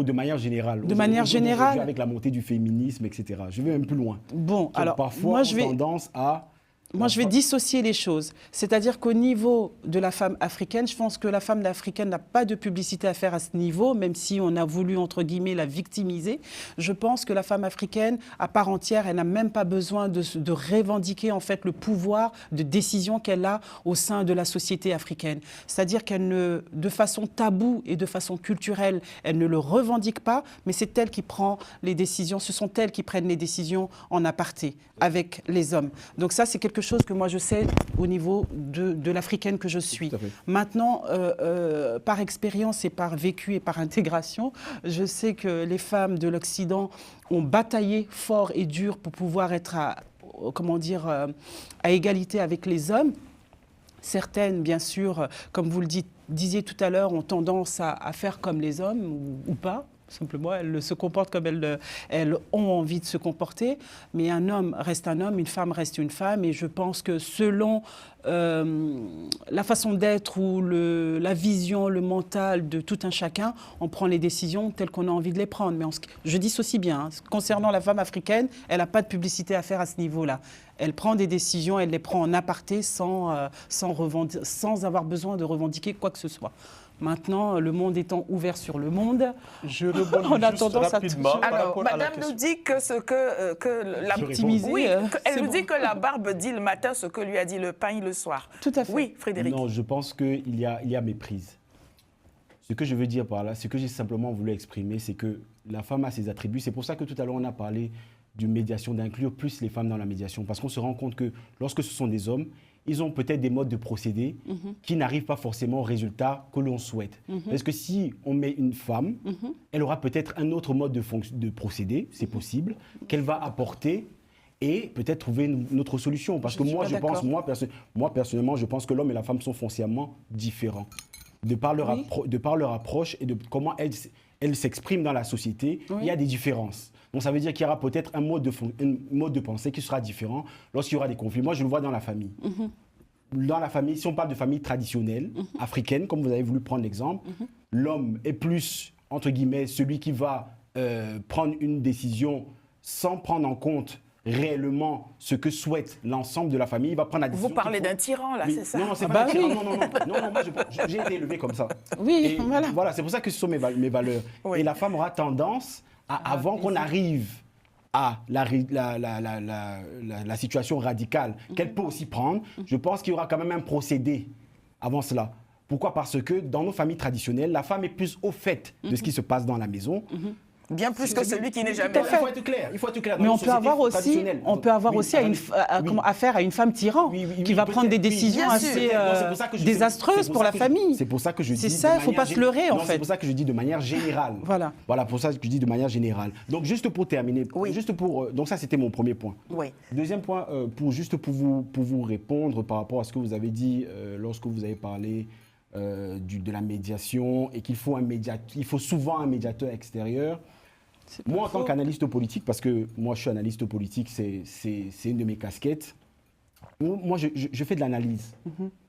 de manière générale. De manière générale. Avec la montée du féminisme, etc. Je vais même plus loin. Bon, alors, parfois, moi, je vais... tendance à... Moi, je vais dissocier les choses. C'est-à-dire qu'au niveau de la femme africaine, je pense que la femme africaine n'a pas de publicité à faire à ce niveau, même si on a voulu, entre guillemets, la victimiser. Je pense que la femme africaine, à part entière, elle n'a même pas besoin de revendiquer, en fait, le pouvoir de décision qu'elle a au sein de la société africaine. C'est-à-dire qu'elle ne, de façon taboue et de façon culturelle, elle ne le revendique pas, mais c'est elle qui prend les décisions, ce sont elles qui prennent les décisions en aparté avec les hommes. Donc ça, c'est quelque chose que moi je sais au niveau de l'africaine que je suis. Maintenant, par expérience et par vécu et par intégration, je sais que les femmes de l'Occident ont bataillé fort et dur pour pouvoir être à égalité avec les hommes. Certaines, bien sûr, comme vous le disiez tout à l'heure, ont tendance à faire comme les hommes ou pas. Simplement, elles se comportent comme elles ont envie de se comporter. Mais un homme reste un homme, une femme reste une femme. Et je pense que selon la façon d'être ou la vision, le mental de tout un chacun, on prend les décisions telles qu'on a envie de les prendre. Mais je dissocie bien. Hein. Concernant la femme africaine, elle n'a pas de publicité à faire à ce niveau-là. Elle prend des décisions, elle les prend en aparté sans avoir besoin de revendiquer quoi que ce soit. Maintenant, le monde étant ouvert sur le monde, Je rebondis On a juste tendance à rapidement toucher. par Alors, rapport à la madame question. nous dit que la Optimiser, oui, elle c'est nous bon. dit que la barbe dit le matin ce que lui a dit le pain le soir. Tout à fait. Oui, Frédéric. Non, je pense qu'il y a méprise. Ce que je veux dire par là, ce que j'ai simplement voulu exprimer, c'est que la femme a ses attributs. C'est pour ça que tout à l'heure, on a parlé d'une médiation, d'inclure plus les femmes dans la médiation. Parce qu'on se rend compte que lorsque ce sont des hommes, ils ont peut-être des modes de procédé qui n'arrivent pas forcément au résultat que l'on souhaite. Parce que si on met une femme, elle aura peut-être un autre mode de procédé, c'est possible, qu'elle va apporter et peut-être trouver une autre solution. Parce Je que suis moi, pas je pense, d'accord. moi, personnellement, je pense que l'homme et la femme sont foncièrement différents. De par leur, Oui. de par leur approche et de comment elles s'expriment dans la société, Oui. il y a des différences. Donc ça veut dire qu'il y aura peut-être un mode de pensée qui sera différent lorsqu'il y aura des conflits. Moi, je le vois dans la famille. Dans la famille, si on parle de famille traditionnelle, africaine, comme vous avez voulu prendre l'exemple, l'homme est plus, entre guillemets, celui qui va prendre une décision sans prendre en compte réellement ce que souhaite l'ensemble de la famille. Il va prendre la décision. Vous parlez qu'il faut. d'un tyran, là, Oui. c'est ça? Non, c'est Bah pas oui. non, moi, j'ai été élevé comme ça. Oui, Et voilà. c'est pour ça que ce sont mes valeurs. Oui. Et la femme aura tendance, avant qu'on arrive à la situation radicale qu'elle peut aussi prendre, je pense qu'il y aura quand même un procédé avant cela. Pourquoi? Parce que dans nos familles traditionnelles, la femme est plus au fait de ce qui se passe dans la maison. Bien plus que celui qui n'est jamais Il là. faut être clair. Il faut être clair. Dans Mais nos on peut sociétés avoir aussi, traditionnelles. on peut avoir Oui, aussi attendez. Oui. affaire à une femme tyran qui va prendre des peut-être, décisions bien sûr. assez Non, c'est pour ça que je dis- désastreuses c'est pour la ça que famille. C'est pour ça que je dis. C'est de ça, il ne faut manière pas se leurrer, en non, fait. C'est pour ça que je dis de manière générale. Voilà. Voilà, pour ça que je dis de manière générale. Donc, juste pour terminer, Oui. donc ça, c'était mon premier point. Oui. Deuxième point, pour vous répondre par rapport à ce que vous avez dit lorsque vous avez parlé de la médiation et qu'il faut il faut souvent un médiateur extérieur. Moi, en tant qu'analyste politique, parce que moi, je suis analyste politique, c'est une de mes casquettes. Moi, je fais de l'analyse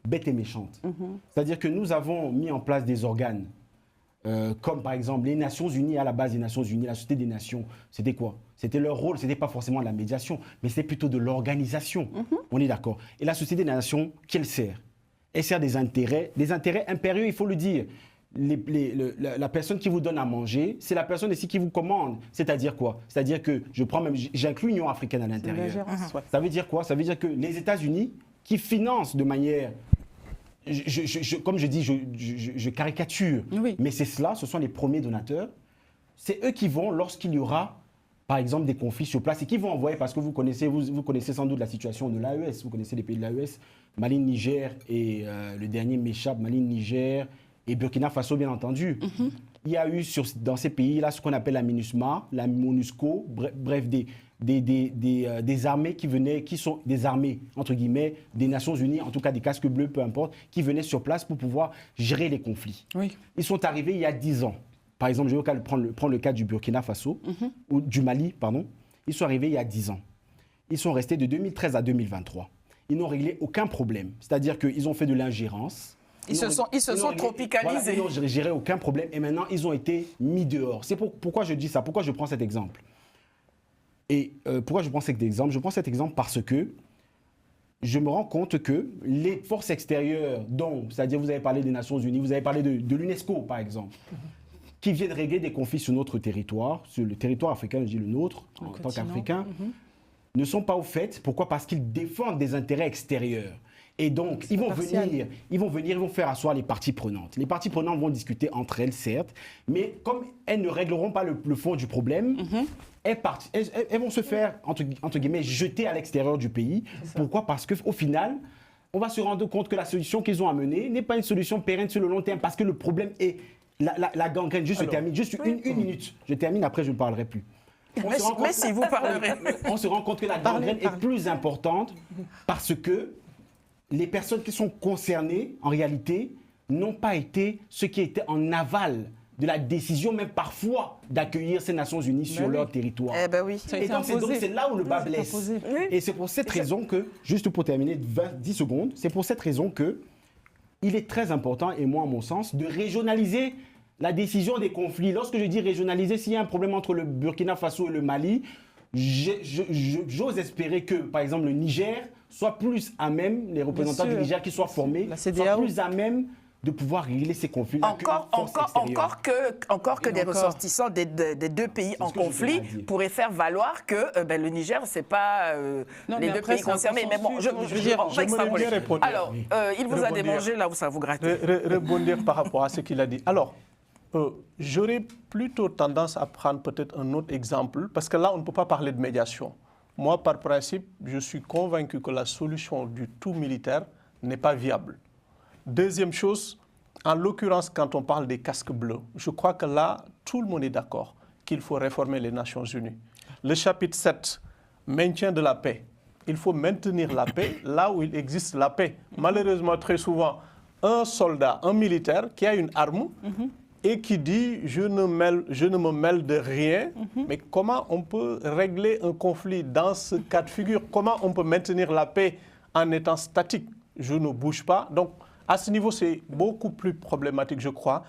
bête et méchante. C'est-à-dire que nous avons mis en place des organes, comme par exemple les Nations Unies, à la base des Nations Unies, la Société des Nations. C'était quoi? C'était leur rôle, c'était pas forcément de la médiation, mais c'était plutôt de l'organisation. On est d'accord. Et la Société des Nations, qu'elle sert? Elle sert des intérêts impérieux, il faut le dire. La personne qui vous donne à manger, c'est la personne ici qui vous commande. C'est-à-dire quoi? C'est-à-dire que j'inclus l'Union africaine à l'intérieur. L'ingérence, ouais. Ça veut dire quoi? Ça veut dire que les États-Unis, qui financent de manière, comme je dis, je caricature, Oui. mais c'est cela, ce sont les premiers donateurs. C'est eux qui vont, lorsqu'il y aura, par exemple, des conflits sur place, et qui vont envoyer, parce que vous connaissez sans doute la situation de l'AES, vous connaissez les pays de l'AES, Mali, Niger, et le dernier m'échappe, Mali, Niger, et Burkina Faso, bien entendu. Il y a eu dans ces pays-là ce qu'on appelle la MINUSMA, la MONUSCO, bref, des armées qui sont des armées, entre guillemets, des Nations Unies, en tout cas des casques bleus, peu importe, qui venaient sur place pour pouvoir gérer les conflits. Oui. Ils sont arrivés il y a 10 ans. Par exemple, je vais prendre le cas du Burkina Faso, ou du Mali, pardon. Ils sont arrivés il y a 10 ans. Ils sont restés de 2013 à 2023. Ils n'ont réglé aucun problème. C'est-à-dire qu'ils ont fait de l'ingérence. Ils se sont tropicalisés. Voilà, ils n'ont géré aucun problème et maintenant ils ont été mis dehors. C'est pourquoi je dis ça, pourquoi je prends cet exemple. Et pourquoi je prends cet exemple? Je prends cet exemple parce que je me rends compte que les forces extérieures, c'est-à-dire vous avez parlé des Nations Unies, vous avez parlé de l'UNESCO par exemple, qui viennent régler des conflits sur notre territoire, sur le territoire africain, je dis le nôtre, en tant continent. qu'Africains, ne sont pas au fait. Pourquoi? Parce qu'ils défendent des intérêts extérieurs. Et donc, ils vont venir faire asseoir les parties prenantes. Les parties prenantes vont discuter entre elles, certes, mais comme elles ne régleront pas le fond du problème, elles vont se faire, entre guillemets, jeter à l'extérieur du pays. Pourquoi? Parce qu'au final, on va se rendre compte que la solution qu'ils ont amenée n'est pas une solution pérenne sur le long terme, parce que le problème est la gangrène. Je termine, juste une minute. Je termine, après je ne parlerai plus. Mais si vous parlerez. On se rend compte que la gangrène est plus importante parce que les personnes qui sont concernées, en réalité, n'ont pas été ceux qui étaient en aval de la décision, même parfois, d'accueillir ces Nations Unies sur leur territoire. Eh ben oui. Ça a Et été donc, c'est là où le bas blesse. imposé. Et c'est pour cette raison que, juste pour terminer 10 secondes, c'est pour cette raison que il est très important, et moi, à mon sens, de régionaliser la décision des conflits. Lorsque je dis régionaliser, s'il y a un problème entre le Burkina Faso et le Mali, j'ose espérer que, par exemple, le Niger soit plus à même, les représentants Bien sûr. du Niger qui soient formés, La soient CEDEAO. plus à même de pouvoir régler ces conflits. Encore que des ressortissants des deux pays en conflit pourraient faire valoir que le Niger, c'est pas les deux pays concernés. Mais bon, je veux dire, on va extrapoler. Alors, il vous a démangé là où ça vous gratte. Rebondir par rapport à ce qu'il a dit. Alors, j'aurais plutôt tendance à prendre peut-être un autre exemple, parce que là, on ne peut pas parler de médiation. Moi, par principe, je suis convaincu que la solution du tout militaire n'est pas viable. Deuxième chose, en l'occurrence, quand on parle des casques bleus, je crois que là, tout le monde est d'accord qu'il faut réformer les Nations Unies. Le chapitre 7, maintien de la paix. Il faut maintenir la paix là où il existe la paix. Malheureusement, très souvent, un soldat, un militaire qui a une arme et qui dit « je ne me mêle de rien mais comment on peut régler un conflit dans ce cas de figure? Comment on peut maintenir la paix en étant statique? Je ne bouge pas. Donc, à ce niveau, c'est beaucoup plus problématique, je crois.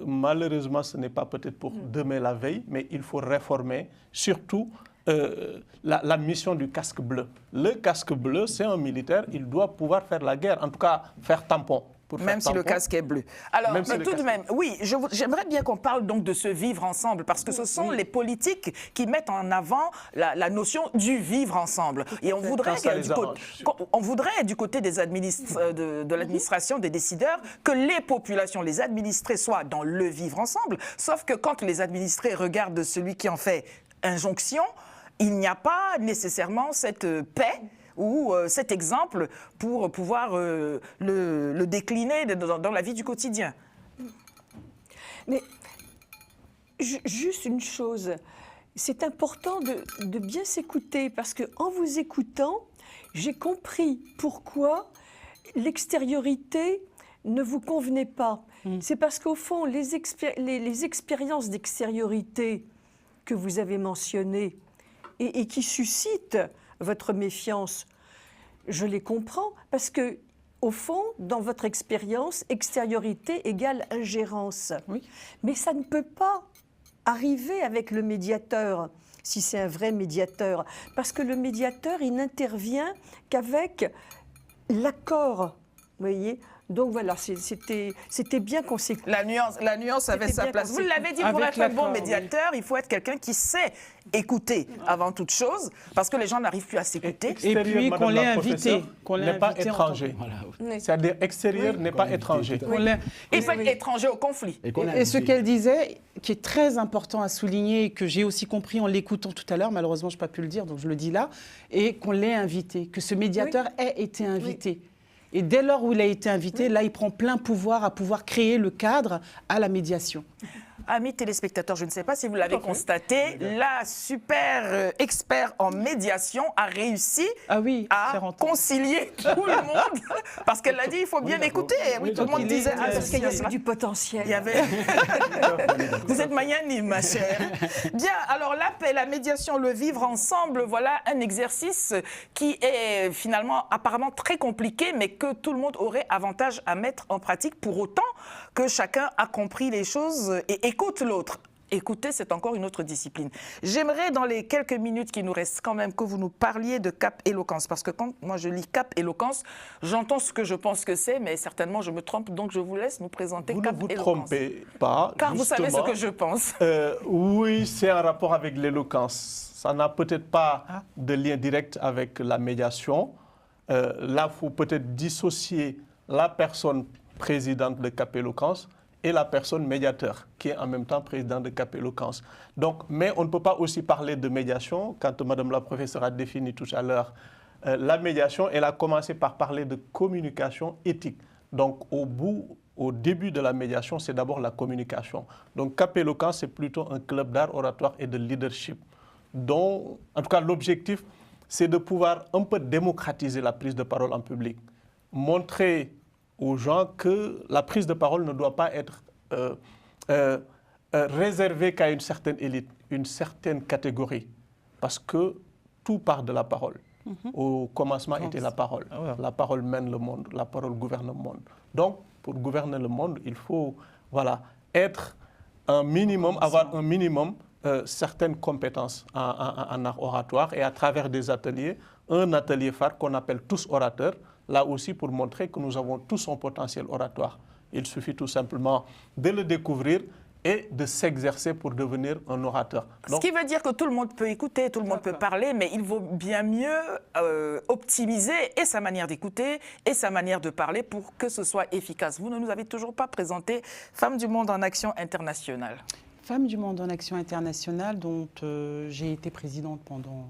Malheureusement, ce n'est pas peut-être pour demain la veille, mais il faut réformer surtout la mission du casque bleu. Le casque bleu, c'est un militaire, il doit pouvoir faire la guerre, en tout cas faire tampon. Même si le casque est bleu. Alors, tout de même, oui, j'aimerais bien qu'on parle donc de ce vivre ensemble, parce que ce sont les politiques qui mettent en avant la notion du vivre ensemble. Et on voudrait, du côté des de l'administration, des décideurs, que les populations, les administrés soient dans le vivre ensemble, sauf que quand les administrés regardent celui qui en fait injonction, il n'y a pas nécessairement cette paix ou cet exemple pour pouvoir le décliner dans la vie du quotidien. Mais juste une chose, c'est important de bien s'écouter, parce qu'en vous écoutant, j'ai compris pourquoi l'extériorité ne vous convenait pas. C'est parce qu'au fond, les expériences d'extériorité que vous avez mentionnées et qui suscitent votre méfiance, je les comprends, parce que, au fond, dans votre expérience, extériorité égale ingérence. Oui. Mais ça ne peut pas arriver avec le médiateur, si c'est un vrai médiateur, parce que le médiateur, il n'intervient qu'avec l'accord, vous voyez. Donc voilà, c'était bien qu'on s'écoute. La nuance avait sa place. Vous l'avez dit, pour être un bon médiateur, il faut être quelqu'un qui sait écouter avant toute chose, parce que les gens n'arrivent plus à s'écouter. Et puis qu'on l'ait invité. N'est pas étranger. C'est-à-dire extérieur n'est pas étranger. Il faut être étranger au conflit. Et ce qu'elle disait, qui est très important à souligner, et que j'ai aussi compris en l'écoutant tout à l'heure, malheureusement je n'ai pas pu le dire, donc je le dis là, et qu'on l'ait invité, que ce médiateur ait été invité. Oui. Et dès lors où il a été invité, là, il prend plein pouvoir à pouvoir créer le cadre à la médiation. Amis téléspectateurs, je ne sais pas si vous l'avez constaté, la super expert en médiation a réussi à concilier tout le monde. Parce qu'elle l'a dit, il faut bien écouter. Oui, tout le monde disait, parce qu'il y a du potentiel. Il y avait... Vous êtes magnanime, ma chère. Bien, alors la paix, la médiation, le vivre ensemble, voilà un exercice qui est finalement apparemment très compliqué, mais que tout le monde aurait avantage à mettre en pratique, pour autant que chacun a compris les choses et écoute l'autre. Écouter, c'est encore une autre discipline. J'aimerais, dans les quelques minutes qui nous restent quand même, que vous nous parliez de Cap Éloquence. Parce que quand moi je lis Cap Éloquence, j'entends ce que je pense que c'est, mais certainement je me trompe. Donc je vous laisse nous présenter Cap Éloquence. Vous ne vous trompez pas. Car vous savez ce que je pense. Oui, c'est un rapport avec l'éloquence. Ça n'a peut-être pas de lien direct avec la médiation. Là, il faut peut-être dissocier la personne présidente de Cap Éloquence et la personne médiateur, qui est en même temps président de Cap Éloquence. Donc, mais on ne peut pas aussi parler de médiation, quand Madame la professeure a défini tout à l'heure la médiation, elle a commencé par parler de communication éthique. Donc, au début de la médiation, c'est d'abord la communication. Donc, Cap Éloquence, c'est plutôt un club d'art oratoire et de leadership, dont, en tout cas, l'objectif, c'est de pouvoir un peu démocratiser la prise de parole en public, montrer aux gens que la prise de parole ne doit pas être réservée qu'à une certaine élite, une certaine catégorie, parce que tout part de la parole. Au commencement était la parole. La parole mène le monde, la parole gouverne le monde. Donc, pour gouverner le monde, il faut être un minimum, avoir un minimum certaines compétences en art oratoire, et à travers des ateliers, un atelier phare qu'on appelle Tous orateurs, là aussi pour montrer que nous avons tous un potentiel oratoire. Il suffit tout simplement de le découvrir et de s'exercer pour devenir un orateur. Ce qui veut dire que tout le monde peut écouter, tout le monde peut parler, mais il vaut bien mieux optimiser et sa manière d'écouter et sa manière de parler pour que ce soit efficace. Vous ne nous avez toujours pas présenté Femmes du Monde en Action Internationale. Femmes du Monde en Action Internationale, dont j'ai été présidente pendant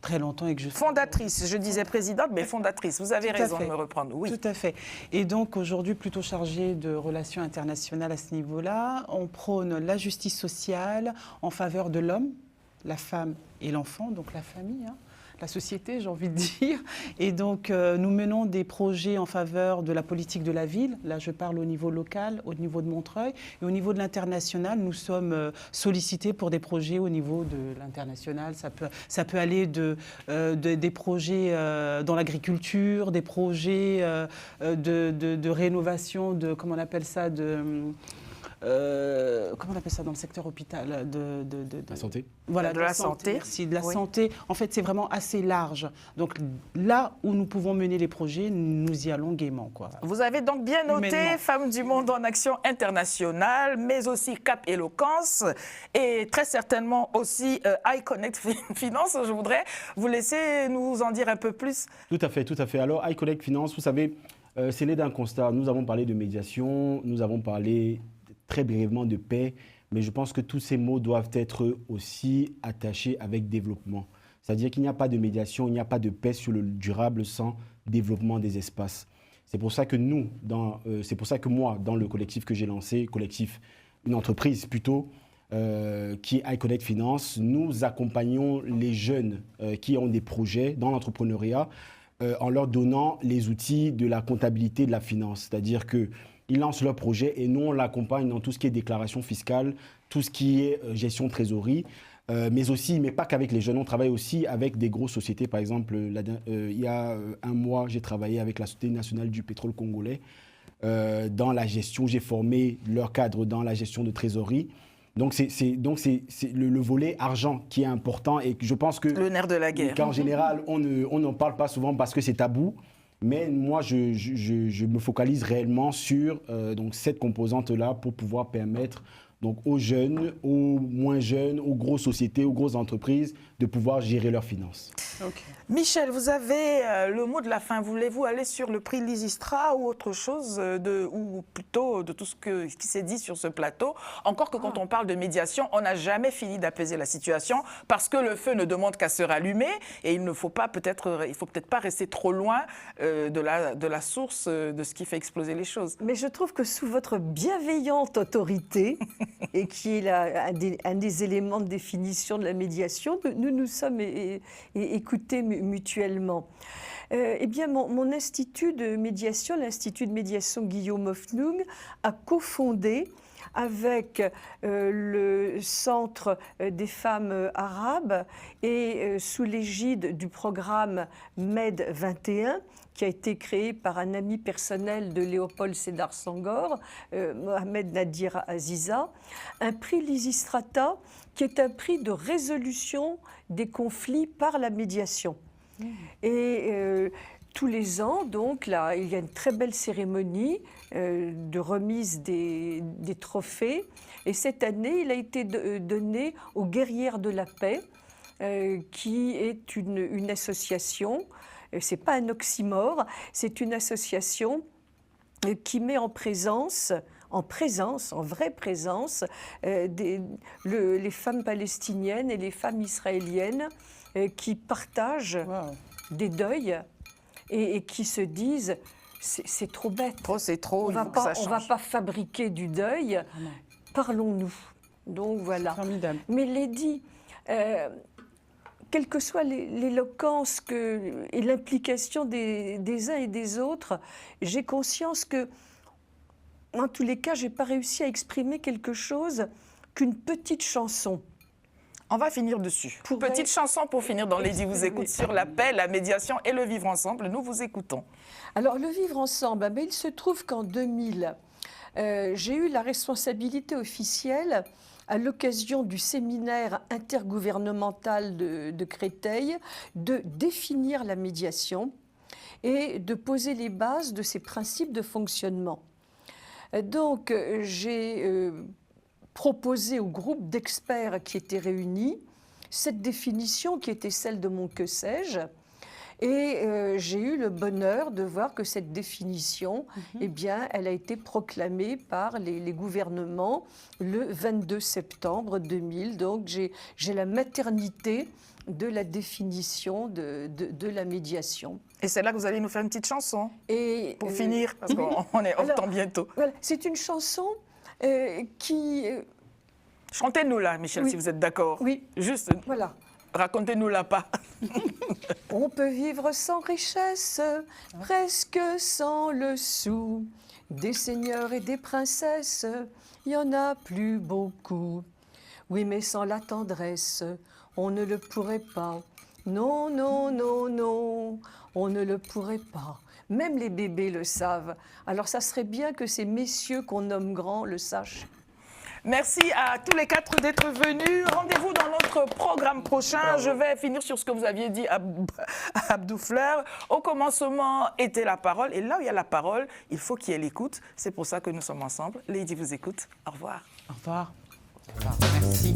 très longtemps et que je... Fondatrice, je disais présidente, mais fondatrice. Vous avez raison de me reprendre, oui. Tout à fait. Et donc aujourd'hui plutôt chargée de relations internationales à ce niveau-là. On prône la justice sociale en faveur de l'homme, la femme et l'enfant, donc la famille, hein, la société, j'ai envie de dire. Et donc nous menons des projets en faveur de la politique de la ville. Là, je parle au niveau local, au niveau de Montreuil. Et au niveau de l'international, nous sommes sollicités pour des projets au niveau de l'international. Ça peut aller des projets dans l'agriculture, des projets de rénovation, comment on appelle ça, comment on appelle ça dans le secteur hôpital La santé. Voilà, de la santé. Merci, de la santé. En fait, c'est vraiment assez large. Donc là où nous pouvons mener les projets, nous y allons gaiement, quoi. Vous avez donc bien noté Femmes du Monde en Action Internationale, mais aussi Cap Éloquence et très certainement aussi iConnect Finance. Je voudrais vous laisser nous en dire un peu plus. Tout à fait, tout à fait. Alors, iConnect Finance, vous savez, c'est né d'un constat. Nous avons parlé de médiation, nous avons parlé très brièvement de paix, mais je pense que tous ces mots doivent être aussi attachés avec développement. C'est-à-dire qu'il n'y a pas de médiation, il n'y a pas de paix sur le durable sans développement des espaces. C'est pour ça que c'est pour ça que moi, dans le collectif que j'ai lancé, une entreprise plutôt, qui est iConnect Finance, nous accompagnons les jeunes qui ont des projets dans l'entrepreneuriat en leur donnant les outils de la comptabilité de la finance. C'est-à-dire que ils lancent leur projet et nous, on l'accompagne dans tout ce qui est déclaration fiscale, tout ce qui est gestion de trésorerie, mais pas qu'avec les jeunes. On travaille aussi avec des grosses sociétés. Par exemple, il y a un mois, j'ai travaillé avec la Société nationale du pétrole congolais dans la gestion. J'ai formé leur cadre dans la gestion de trésorerie. Donc, c'est le volet argent qui est important et que je pense que... Le nerf de la guerre. Qu'en général, on n'en parle pas souvent parce que c'est tabou. Mais moi, je me focalise réellement sur cette composante-là pour pouvoir permettre donc, aux jeunes, aux moins jeunes, aux grosses sociétés, aux grosses entreprises de pouvoir gérer leurs finances. Okay. Michel, vous avez le mot de la fin. Voulez-vous aller sur le prix Lysistra ou autre chose, ou plutôt de tout ce qui s'est dit sur ce plateau? Encore que quand on parle de médiation, on n'a jamais fini d'apaiser la situation parce que le feu ne demande qu'à se rallumer et il faut peut-être pas rester trop loin de la source de ce qui fait exploser les choses. Mais je trouve que sous votre bienveillante autorité, et qui est un des éléments de définition de la médiation, nous nous sommes écoutés mutuellement. Eh bien, mon institut de médiation, l'Institut de médiation Guillaume Hoffnung, a cofondé avec le Centre des femmes arabes et sous l'égide du programme MED 21, qui a été créé par un ami personnel de Léopold Sédar Senghor, Mohamed Nadir Aziza, un prix Lysistrata, qui est un prix de résolution des conflits par la médiation. Et tous les ans, donc, là, il y a une très belle cérémonie de remise des trophées. Et cette année, il a été donné aux Guerrières de la Paix, qui est une association. Ce n'est pas un oxymore, c'est une association qui met en vraie présence, les femmes palestiniennes et les femmes israéliennes qui partagent des deuils et qui se disent c'est trop bête. C'est trop, on ne va pas fabriquer du deuil, parlons-nous. Donc voilà. Formidable. Mais Lady, quelle que soit l'éloquence et l'implication des uns et des autres, j'ai conscience que, en tous les cas, je n'ai pas réussi à exprimer quelque chose qu'une petite chanson. On va finir dessus. Petite chanson pour finir dans Lady vous écoute sur la paix, la médiation et le vivre ensemble. Nous vous écoutons. Alors, le vivre ensemble, il se trouve qu'en 2000, j'ai eu la responsabilité officielle à l'occasion du séminaire intergouvernemental de Créteil, de définir la médiation et de poser les bases de ces principes de fonctionnement. Donc, j'ai proposé au groupe d'experts qui étaient réunis cette définition qui était celle de mon que sais-je. Et j'ai eu le bonheur de voir que cette définition, eh bien, elle a été proclamée par les gouvernements le 22 septembre 2000. Donc, j'ai la maternité de la définition de la médiation. Et c'est là que vous allez nous faire une petite chanson Et, pour finir, parce qu'on est hors alors, temps bientôt. Voilà, c'est une chanson qui... Chantez-nous là, Michel, Oui. si vous êtes d'accord. Oui. Juste, voilà. racontez-nous là pas. On peut vivre sans richesse, presque sans le sou. Des seigneurs et des princesses, il y en a plus beaucoup. Oui, mais sans la tendresse, on ne le pourrait pas. Non, non, non, non, on ne le pourrait pas. Même les bébés le savent. Alors ça serait bien que ces messieurs qu'on nomme grands le sachent. Merci à tous les quatre d'être venus. Rendez-vous dans notre programme prochain. Bravo. Je vais finir sur ce que vous aviez dit à Abdou Fleur. Au commencement était la parole. Et là où il y a la parole, il faut qu'il y ait l'écoute. C'est pour ça que nous sommes ensemble. Lady vous écoute. Au revoir. Au revoir. Au revoir. Merci.